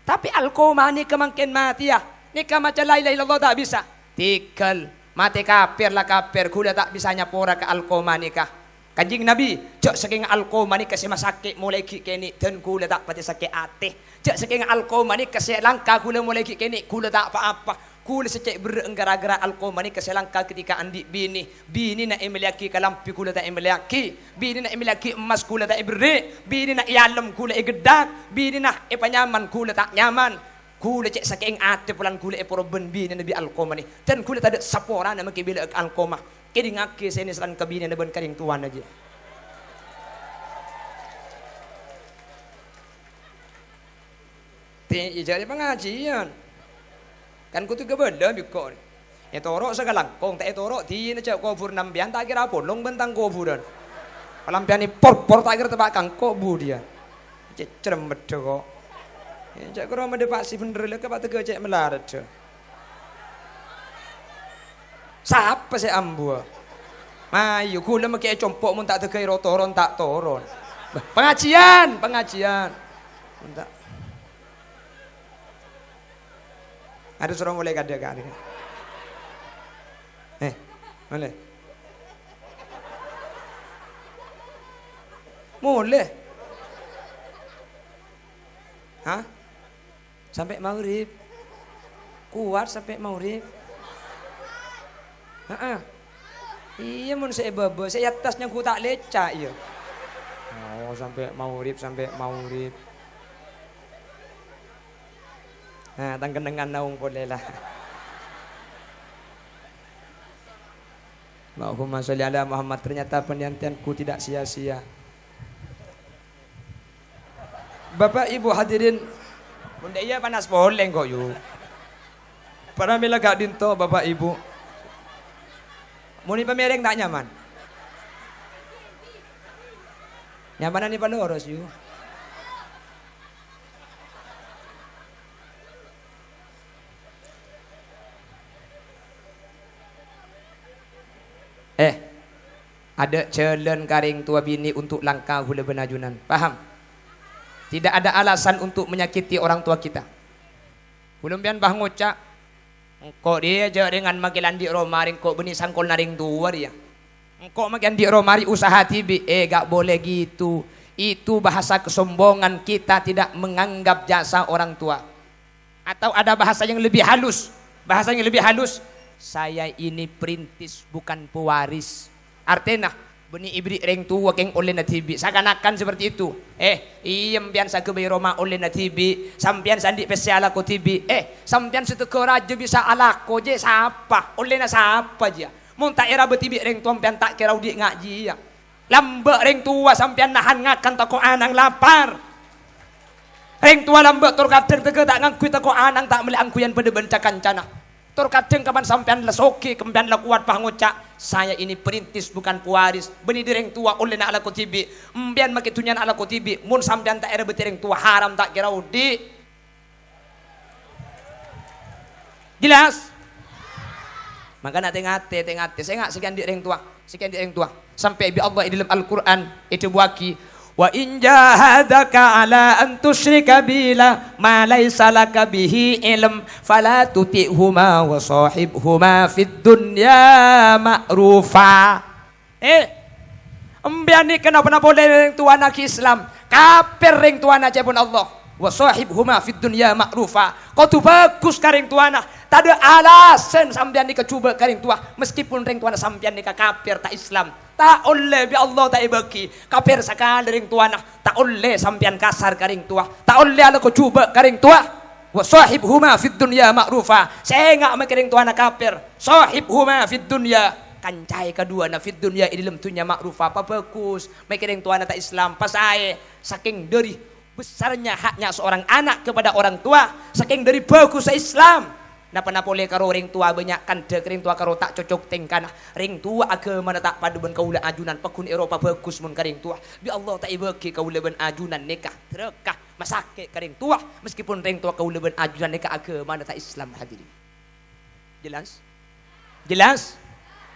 S1: Tapi Alqamah ni kemangkin mati ya. Ni kamaca la ilaha illallah tak bisa. Tikal, mati kafir lah kafir. Kula tak bisa nyapora ke Alqamah ni kah. Kanjeng Nabi, cak saking Alqamah ni kasi masakit mulai kini. Dan kula tak pati sakit hati. Cak saking Alqamah ni kasi langka kula mulai kini. Kula tak apa-apa. Kula secek berenggara-gara Alqamah ni keselangka ketika andi bini. Bini nak emeliaki kalampi kula tak emeliaki. Bini nak emeliaki emas kula tak iberi. Bini nak ialem kula igedak. Bini nak panyaman kula tak nyaman. Kula cek saking ate pulang kula poroben bini Nabi Alqamah ni. Dan kula tak ada sapora nama kibila Alqamah. Kini ngaki sini selan kabini na ben karing tuan aja. Jadi pengajian. Kan kutu kebenda biko ni. Torok segalangkong, tak torok di na cak kubur nambian tak kira polong bentang kuburan. Palampian ni por tak kira tebak kangko bu dia. Cek cerem bedo kok. Cak kira mede pak si bener le ke pak tege cek melarat je. Siapa si ambu? Mayu kula make compok mun tak tege rotoron tak toron. Pengajian. Entak. Ada suruh mulai kada kali. Boleh. Mulai.
S2: Hah? Sampai maghrib. Kuat sampai maghrib. Heeh. Iya mun saya bebe, saya atasnya ku tak leca iya. Oh, sampai maghrib. Nah, tang kenengan naung boleh lah. Allahumma sholli ala Muhammad. Ternyata penantianku tidak sia-sia. Bapak Ibu hadirin, bunda iya panas boleh kok yuk. Para mila gak dinto Bapak Ibu. Muni pemereng tak nyaman. Nyamanan ni paloros yuk. Ada jalan karing tua bini untuk langkah hula benajunan. Paham? Tidak ada alasan untuk menyakiti orang tua kita. Belum pian bah ngocak. Kok dia je dengan makilan di romaring kok beni sangkol naring tua dia. Kok makilan di romari usaha tibi. Gak boleh gitu. Itu bahasa kesombongan, kita tidak menganggap jasa orang tua. Atau ada bahasa yang lebih halus. Bahasa yang lebih halus. Saya ini perintis bukan pewaris. Artinya beni ibri reng tua keng oleh natibi. Seakan-akan seperti itu. Iyem pian sa kebai Roma oleh natibi. Sampian sandi pesi ala ko tibi. Sampian seteko raja bisa ala ko je siapa? Oleh na siapa je? Mun tak era betibi reng tua pian tak kira udi ngaji ya. Lambek reng tua sampian nahan ngakan tako anang lapar. Reng tua lambek tur kadang tege tak ngangkui tako anang tak meli angkuyan pada bencakan cana. Tur kadang kapan sampean lesoki kemudian la kuat pangocak. Saya ini perintis bukan pewaris. Beni direng tua oleh na ala ko tibi. Mbian make tunyan ala ko tibi. Mun sampean tak era betireng tua haram tak kira udi. Jelas? Maka nak tengate. Saya enggak sekian direng tua. Sampai bi Allah di dalam Al-Qur'an itu buaki. Wa in jahadaka ala an tusyrika bila ma laysa laka bihi ilm fala tuti'huma wa sahibhuma fid dunya ma'rufa. Embiani kenapa boleh ring tua nak Islam kafir ring tua nak pun Allah wa sahibhuma fid dunya ma'rufa. Kau tu bagus karing tua nak tak ada alasan sampean ni kecuba karing tua meskipun ring tua sampean ni kafir tak Islam. Tak oleh bi Allah tak ibaki kafir sakali ring tua nah tak oleh sampean kasar karing tua tak oleh ala ko cuba karing tua wa sahibhuma fid dunya ma'rufa. Saya enggak makiring tua nak kafir sahibhuma fid dunya kancai kedua na fid dunya dalam dunya ma'rufa apa bagus makiring tua tak Islam pasai saking dari besarnya haknya seorang anak kepada orang tua saking dari bagus Islam. Napa boleh karo ring tua banyak kan dek ring tua karo tak cocok tengkana ring tua agama tak padu ben kaula ajunan pakun Eropa bagus mun karing tua bi Allah tak ibaki kaula ben ajunan nikah terekah masake karing tua meskipun ring tua kaula ben ajunan nikah agama tak Islam hadirin. Jelas?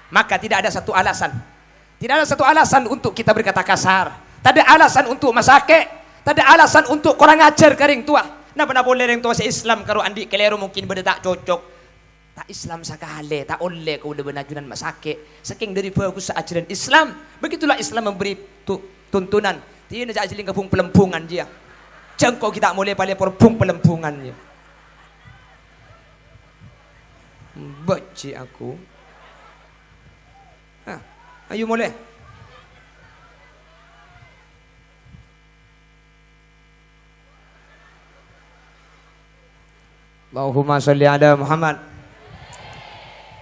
S2: Maka tidak ada satu alasan untuk kita berkata kasar, tak ada alasan untuk masake, tak ada alasan untuk kurang ajar karing tua. Napa boleh ring tua se-Islam karo andi kelero mungkin beda tak cocok. Tak Islam sakale, tak oleh kau udah benajunan masake. Saking dari bagus ajaran Islam. Begitulah Islam memberi tuntunan. Tidak nak ajarin kapung pelempungan dia. Jengkau kita mulai pale perbung pelempungannya. Baci aku. Ayo mulai. Allahumma sholli ala Muhammad.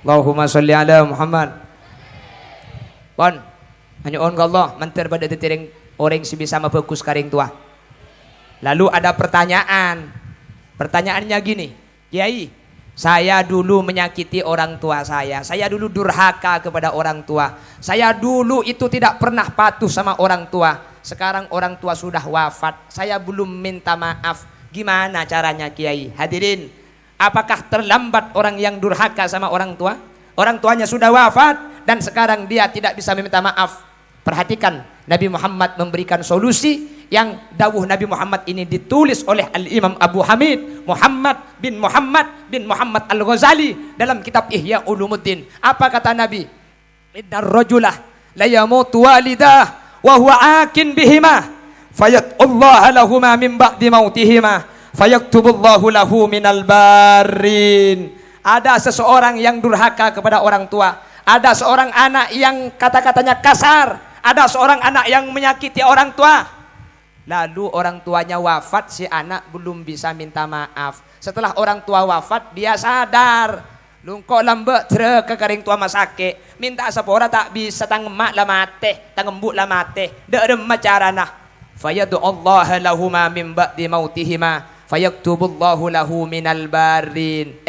S2: Allahumma sholli ala Muhammad. Pon, hanya on Allah mantir pada detireng orang si bisa bagus karing tua. Lalu ada pertanyaan. Pertanyaannya gini, Kiai, saya dulu menyakiti orang tua saya dulu durhaka kepada orang tua, saya dulu itu tidak pernah patuh sama orang tua. Sekarang orang tua sudah wafat, saya belum minta maaf. Gimana caranya Kiai? Hadirin, apakah terlambat orang yang durhaka sama orang tua? Orang tuanya sudah wafat dan sekarang dia tidak bisa meminta maaf. Perhatikan, Nabi Muhammad memberikan solusi yang dawuh Nabi Muhammad ini ditulis oleh Al-Imam Abu Hamid Muhammad bin Muhammad Al-Ghazali dalam kitab Ihya Ulumuddin. Apa kata Nabi? Innar rajulah la yamutu walidah wa huwa akin bihima fayatullah lahuma min ba'di mautihima fayaktubullahu lahu minal barin. Ada seseorang yang durhaka kepada orang tua, ada seorang anak yang kata-katanya kasar, ada seorang anak yang menyakiti orang tua. Lalu orang tuanya wafat, si anak belum bisa minta maaf. Setelah orang tua wafat, dia sadar. Lungkok lambek ke karing tua masake. Minta sepora tak bisa tang emak lah mate, tang embuk lah mate. Dak remah carana. Fayadu Allah lahuma min ba'di mautihima fayaktubullahu lahu minal barin.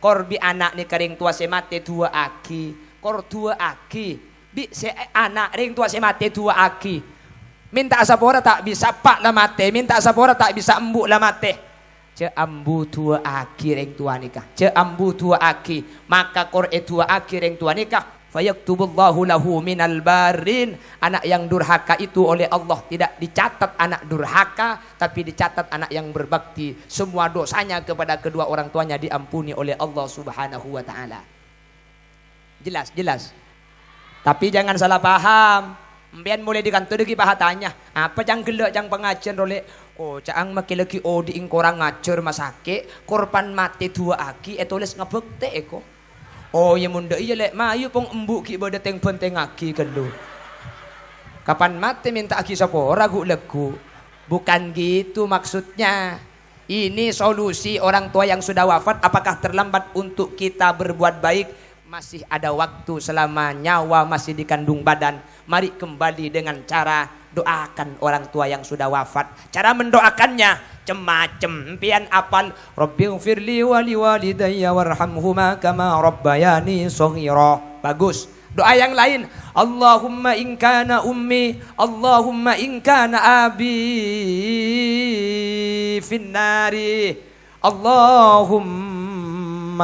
S2: Korbi anak ni karing tua se mate dua aki. Kor dua aki. Bi se anak ring tua se mate dua aki. Minta sapora tak bisa pak lah mate, minta sapora tak bisa embuk lah mate. Ce ambu tua aki reng tua nikah, ce ambu tua aki, maka kor tua aki reng tua nikah. Fayaktubullahu lahu minal barin. Anak yang durhaka itu oleh Allah tidak dicatat anak durhaka, tapi dicatat anak yang berbakti. Semua dosanya kepada kedua orang tuanya diampuni oleh Allah Subhanahu wa taala. Jelas, jelas. Tapi jangan salah paham. Mbian mulai di kantor lagi pahatanya apa jang gelak jang pengajian rolek cang maki lagi di ingkorang ngajar masake korban mati dua aki tulis ngebekte eko ya munda iya lek mayu pong embuk ki bada teng penteng aki kelu kapan mati minta aki sapora gu legu bukan gitu maksudnya. Ini solusi orang tua yang sudah wafat. Apakah terlambat untuk kita berbuat baik? Masih ada waktu selama nyawa masih di kandung badan. Mari kembali dengan cara doakan orang tua yang sudah wafat. Cara mendoakannya macam-macam. Pian apal Rabbighfirli wa liwalidayya warhamhuma kama rabbayani shaghira. Bagus. Doa yang lain, Allahumma in kana ummi, Allahumma in kana abi finnari, Allahumma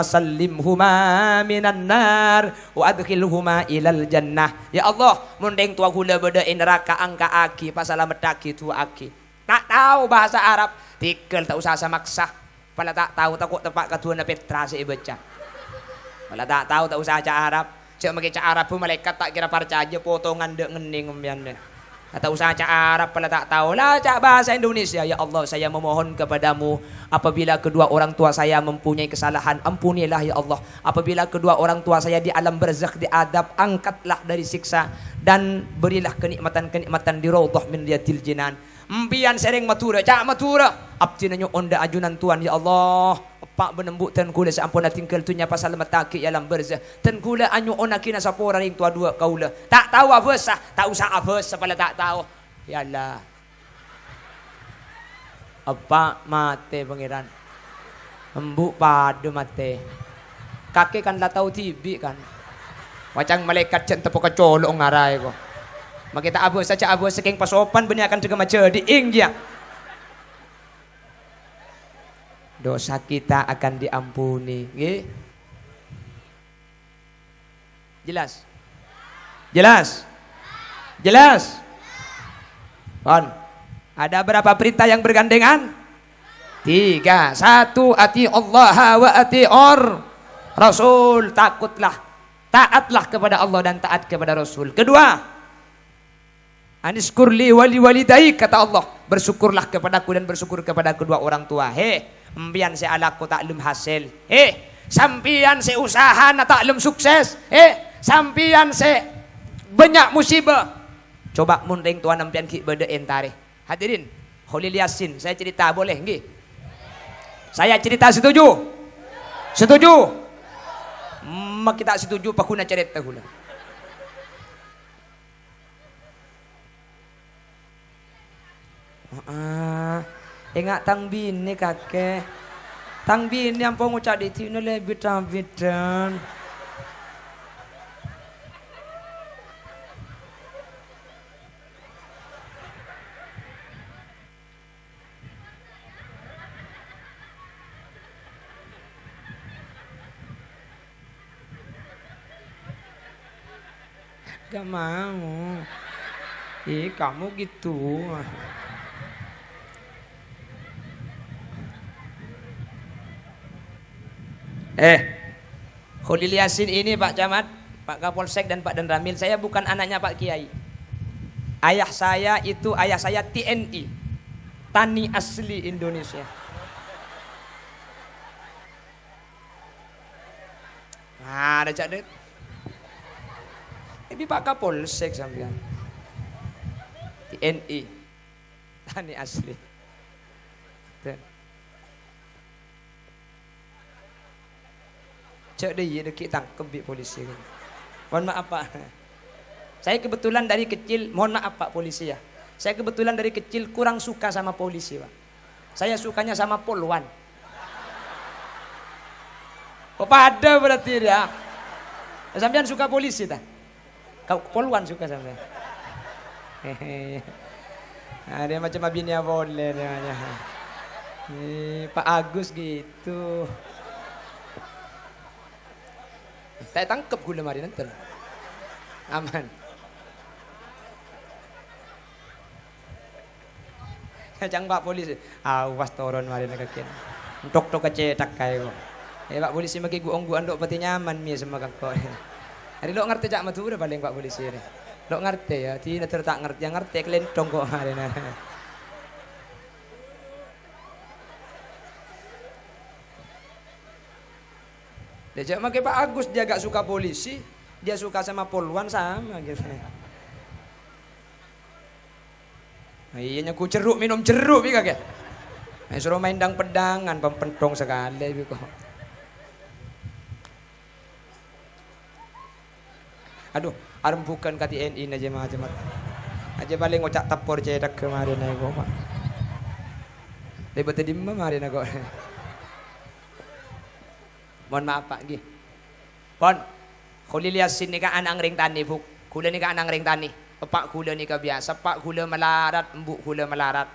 S2: sallimhuma minan nar wa adkhilhuma ilal jannah. Ya Allah, mundeng tua gula beda neraka angka aki pasalamet aki tua aki. Tak tahu bahasa Arab, tikel tak usah maksa. Pala tak tahu takut tempat katuan Petra saya baca. Pala tak tahu tak usah aja Arab. Cak make cak Arab pun malaikat tak kira percaya potongan dek ngening umbian. Tak usah cak Arab pala tak tahu lah cak bahasa Indonesia. Ya Allah, saya memohon kepadamu apabila kedua orang tua saya mempunyai kesalahan, ampunilah ya Allah. Apabila kedua orang tua saya di alam barzakh diadab, angkatlah dari siksa dan berilah kenikmatan-kenikmatan di raudhah min riyadil jinan. Mpian sering matura, cak matura. Abdi nanyo onda ajunan Tuhan ya Allah. Pak benembuk ten kula sampun tinggal tunya pasal mataki alam barzakh. Ten kula anyo onakina sapora ring tua dua kaula. Tak tahu apa sah, tak usah apa sepala tak tahu. Ya Allah. Apa mate pangeran. Embuk padu mate. Kakek kan lah tahu tibi kan. Wacang malaikat cen tepo kecolok ngarai ko. Makita abo saja abo saking pasopan benih akan juga mace di India. Dosa kita akan diampuni. Nggih. Jelas? Jelas? Jelas? Kon. Ada berapa perintah yang bergandengan? 3. 1. Ati Allah wa ati Rasul. Takutlah. Taatlah kepada Allah dan taat kepada Rasul. Kedua, aniskurli wali walidai, kata Allah, bersyukurlah kepadaku dan bersyukur kepada kedua orang tua. Mbian se alaku tak lum hasil. Sampian se usaha na tak lum sukses. Sampian se banyak musibah. Coba munding tuan ampian ki beda entare. Hadirin, Khalil Yasin, saya cerita boleh nggih? Saya cerita setuju? Setuju? Mak kita setuju pak kuna cerita hula. Ingat tang bini kakek. Tang bini yang pengucap di sini lebih tampitan. Gak mau. Kamu gitu. Khalil Yasin ini Pak Camat, Pak Kapolsek dan Pak Danramil, saya bukan anaknya Pak Kiai. Ayah saya TNI, Tani asli Indonesia. Ada cak dek. Ini Pak Kapolsek sampean. TNI. Tani asli. Cak deh deki tangkep bi polisi. Mohon maaf Pak. Saya kebetulan dari kecil, mohon maaf Pak polisi ya. Saya kebetulan dari kecil kurang suka sama polisi Pak. Saya sukanya sama polwan. Oh pada berarti dia. Sampean suka polisi tak? Kau polwan suka sampean. Nah, dia macam abinya boleh namanya. Pak Agus gitu. Saya tangkep gula mari nanti. Aman. Jangan Pak polisi. Awas turun mari nak kian. Tok kecetak kayu. Pak polisi maki guong dok pati nyaman mi sama kakak. Hari lo ngerti cak matu udah paling Pak polisi ni. Lo ngerti ya, tidak tertak ngerti, yang ngerti kelentong kok hari ni. Dia cak maki Pak Agus dia gak suka polisi, dia suka sama polwan sama gitu. Iya ku ceruk minum ceruk bi kagak. Suruh main dang pedangan pempentong sekali bi kok. Aduh, arem bukan ke TNI aja macam aja paling ngocak tapor cedak kemarin aku Pak. Lebat di kemarin aku. Mohon maaf Pak nggih. Pon, kuli liasin ni ka anang ring tani buk. Kula ni ka anang ring tani. Pak gula ni ka biasa, Pak gula melarat, embuk gula melarat.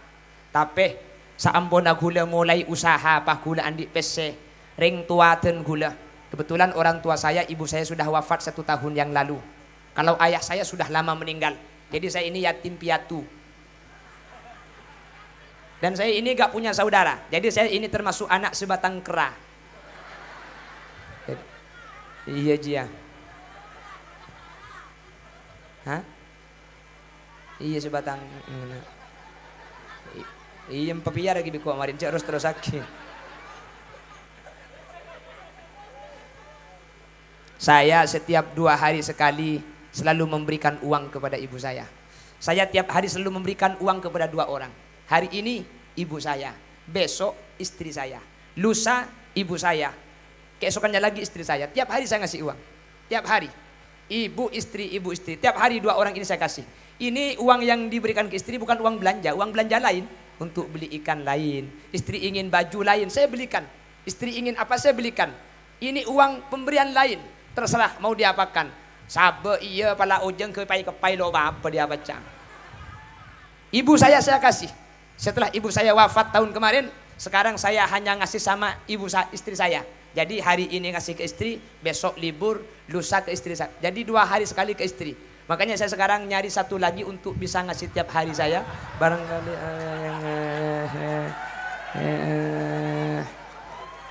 S2: Tapi saambon gula mulai usaha Pak gula andi PC ring tuaten gula. Kebetulan orang tua saya, ibu saya sudah wafat 1 tahun yang lalu. Kalau ayah saya sudah lama meninggal. Jadi saya ini yatim piatu. Dan saya ini gak punya saudara. Jadi saya ini termasuk anak sebatang kera. Iya Jia. Hah? Iya sebatang. Iya papiar lagi biko kemarin. Harus terus sakit. Saya setiap 2 hari sekali selalu memberikan uang kepada ibu saya. Saya tiap hari selalu memberikan uang kepada 2 orang. Hari ini ibu saya, besok istri saya, lusa ibu saya, keesokannya lagi istri saya. Tiap hari saya ngasih uang. Tiap hari. Ibu istri, tiap hari 2 orang ini saya kasih. Ini uang yang diberikan ke istri bukan uang belanja. Uang belanja lain untuk beli ikan lain. Istri ingin baju lain, saya belikan. Istri ingin apa, saya belikan. Ini uang pemberian lain. Terserah mau diapakan. Sabe iya pala ujeng kepai lo apa dia baca. Ibu saya kasih. Setelah ibu saya wafat tahun kemarin, sekarang saya hanya ngasih sama istri saya. Jadi hari ini ngasih ke istri, besok libur, lusa ke istri saya. Jadi 2 hari sekali ke istri. Makanya saya sekarang nyari 1 lagi untuk bisa ngasih tiap hari saya. Barangkali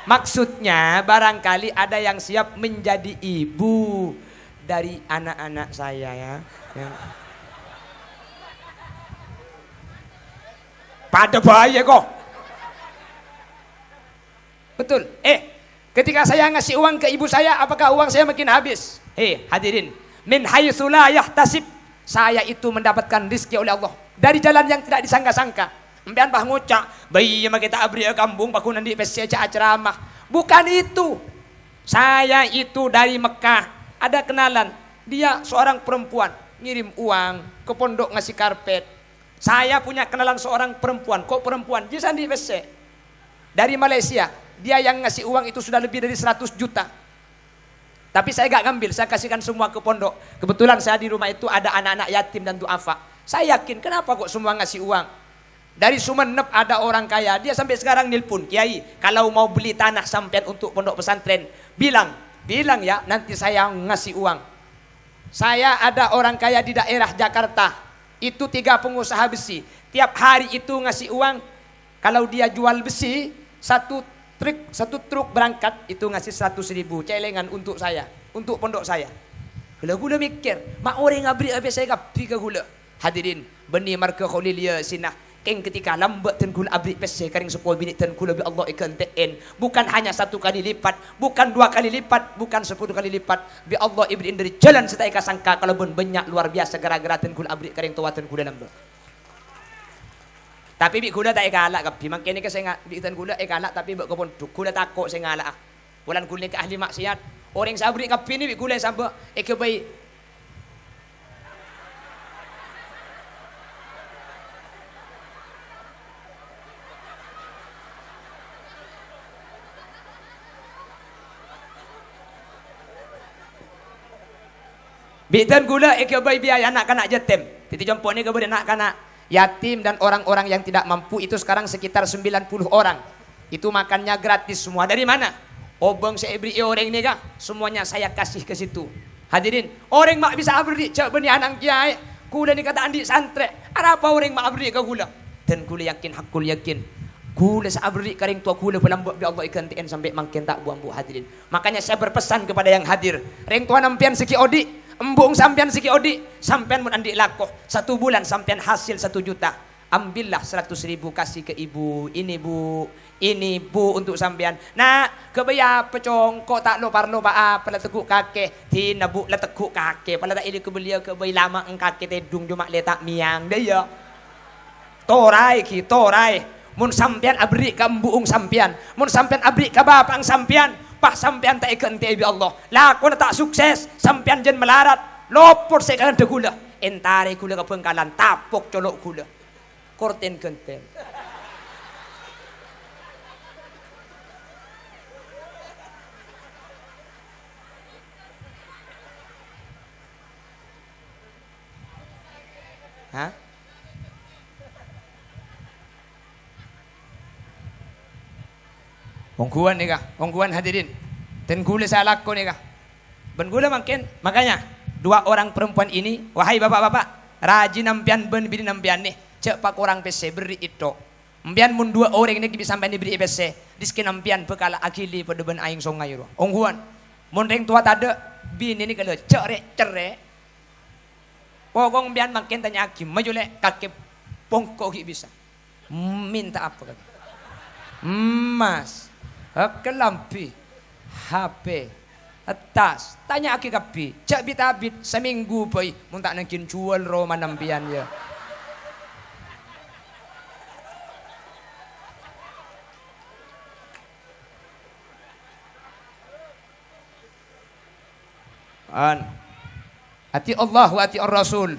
S2: maksudnya barangkali ada yang siap menjadi ibu dari anak-anak saya ya. Pada bahaya kok. Betul. Ketika saya ngasih uang ke ibu saya, apakah uang saya makin habis? Hadirin, min haitsu la yahtasib, saya itu mendapatkan rezeki oleh Allah dari jalan yang tidak disangka-sangka. Mbian bah ngucak, bayi mah kita abri kampung paku nanti pesi aja ceramah. Bukan itu. Saya itu dari Mekah, ada kenalan. Dia seorang perempuan, ngirim uang ke pondok ngasih karpet. Saya punya kenalan seorang perempuan, kok perempuan? Dia sandi pesi. Dari Malaysia, dia yang ngasih uang itu sudah lebih dari 100 juta. Tapi saya gak ngambil, saya kasihkan semua ke pondok. Kebetulan saya di rumah itu ada anak-anak yatim dan duafa. Saya yakin kenapa kok semua ngasih uang. Dari Sumenep ada orang kaya, dia sampai sekarang nelpon, Kiai, kalau mau beli tanah sampean untuk pondok pesantren, bilang ya, nanti saya ngasih uang. Saya ada orang kaya di daerah Jakarta, itu 3 pengusaha besi, tiap hari itu ngasih uang. Kalau dia jual besi, satu truk berangkat itu ngasih 100.000 celengan untuk saya, untuk pondok saya. Gula mikir, mak orang ngabri abis saya ngabri ke gula. Hadirin, benih marga kholilia sinah. Keng ketika lambat ten kula abri pesse karing 10 bini ten kula bi Allah ikan TN. Bukan hanya 1 kali lipat, bukan 2 kali lipat, bukan 10 kali lipat. Bi Allah ibri dari jalan setai kasangka kalau ben banyak luar biasa gara-gara ten kula abri karing tua ten kula lambat. Tapi bi kula tak ikalak kapi mangkene ke saya bi ten kula ikalak tapi bak kopon kula takok saya ngalak. Walan kula ke ahli maksiat. Orang sabri kapi ni bi kula samba ikebai bitan gula ikebai biaya anak-anak yatim. Titi jompo ni kemudian anak-anak yatim dan orang-orang yang tidak mampu itu sekarang sekitar 90 orang. Itu makannya gratis semua. Dari mana? Obeng seibri orang ni kah? Semuanya saya kasih ke situ. Hadirin, orang mak bisa abri cak beni anak kiai. Kula ni kata andi santre. Ada apa orang mak abri ke gula? Dan kula yakin hakul yakin. Kula sabri karing tua kula pelambut bi Allah ikan TN sampai makin tak buang bu hadirin. Makanya saya berpesan kepada yang hadir. Reng tua nampian seki odi. Embung sampean siki odi, sampean mun andi lakoh 1 bulan sampean hasil 1 juta. Ambillah 100.000 kasih ke ibu. Ini bu untuk sampean. Nah, kebaya pecong kok tak lo parlo ba pala teguk kakek. Tina bu la teguk kakek. Pala tak ili ke belia ke bayi lama eng kakek tedung cuma letak miang dia ya. Torai ki torai. Mun sampean abri ka embuung sampean. Mun sampean abri ka bapang sampean. Pak sampean tak ikan bi Allah. Lakon tak sukses, sampean jen melarat. Lopor sekarang de gula. Entare gula ke Bengkalan, tapok colok gula. Korten kenten. Hah? Ongguan ni kah? Ongguan hadirin. Dan gula saya laku ni kah? Ben gula makin. Makanya 2 orang perempuan ini, wahai bapak-bapak, rajin nampian ben bini nampian ni. Cek pak orang pese beri itu. Nampian mun 2 orang ni bisa sampai diberi pese. Diski nampian bekala akili pada ben aing songai ro. Ongguan. Mun reng tua tade bini ni kalau cerek. Pokong nampian makin tanya aki, maju lek kakek pongkok bisa. Minta apa kaki? Mas. Kelampi, HP, tas, tanya aki kapi, cak bitabit seminggu boy, muntak nangkin jual Roma nampian ya. Ati Allah wa ati Rasul,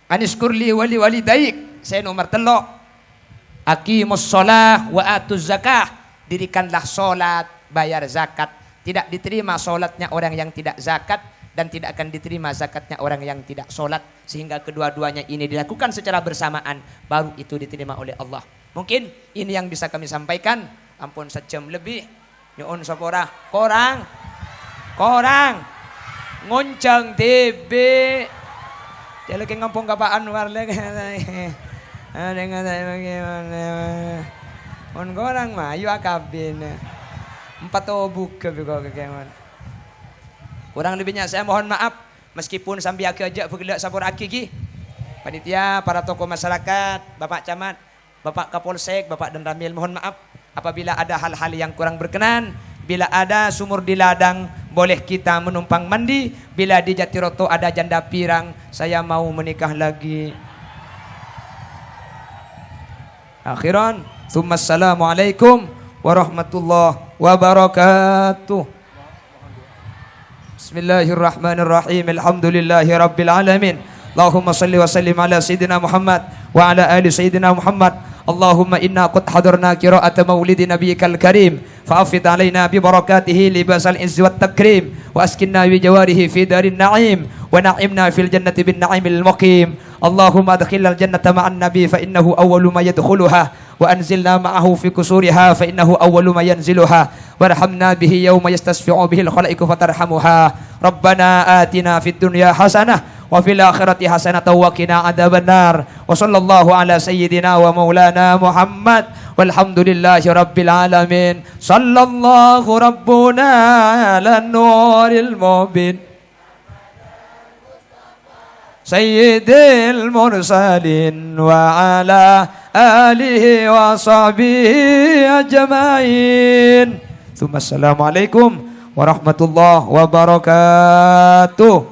S2: aniskurli wali walidaik, saya nomor 3, aqimus shalah wa atuz zakah. Dirikanlah solat, bayar zakat. Tidak diterima solatnya orang yang tidak zakat dan tidak akan diterima zakatnya orang yang tidak solat. Sehingga kedua-duanya ini dilakukan secara bersamaan, baru itu diterima oleh Allah. Mungkin ini yang bisa kami sampaikan. Ampun 1 jam lebih. Nyuun sopora. Korang. Ngoncang TB. Dia lagi ngampung kapaan warle. Ada nggak saya bagaimana? On korang mah, yu akabin. 4 obuk ke kekaman. Kurang lebihnya saya mohon maaf. Meskipun sambil aku ajak bergelak sabur aki ki. Panitia, para tokoh masyarakat, Bapak Camat, Bapak Kapolsek, Bapak dan Ramil, mohon maaf. Apabila ada hal-hal yang kurang berkenan. Bila ada sumur di ladang, boleh kita menumpang mandi. Bila di Jatiroto ada janda pirang, saya mau menikah lagi. Akhiran, assalamualaikum warahmatullahi wabarakatuh. Bismillahirrahmanirrahim. Alhamdulillahi rabbil alamin. Allahumma salli wa sallim ala sayyidina Muhammad wa ala ali sayyidina Muhammad. Allahumma inna qad hadarna qira'ata maulidi nabiyyikal karim fa'afid alaina bi barakatihi libasal izzi wat takrim wa askinna bi jawarihi fi darin na'im wa na'imna fil jannati bin na'imil muqim. Allahumma adkhilnal jannata ma'an nabi fa innahu awwalu ma yadkhuluha wa anzilna ma'ahu fi kusuriha fa innahu awwalu ma yanziluha warhamna bihi yawma yastasfi'u bihi al-khalaiqu fatarhamuha. Rabbana atina fid dunya hasanah wa fil akhirati hasanatan wa qina adzabannar. Wa sallallahu ala sayyidina wa maulana Muhammad walhamdulillahi rabbil alamin. Sallallahu rabbuna ala nuril mubin sayyidil mursalin wa ala
S1: alihi wa sahbihi ajmain. Assalamualaikum warahmatullahi wabarakatuh.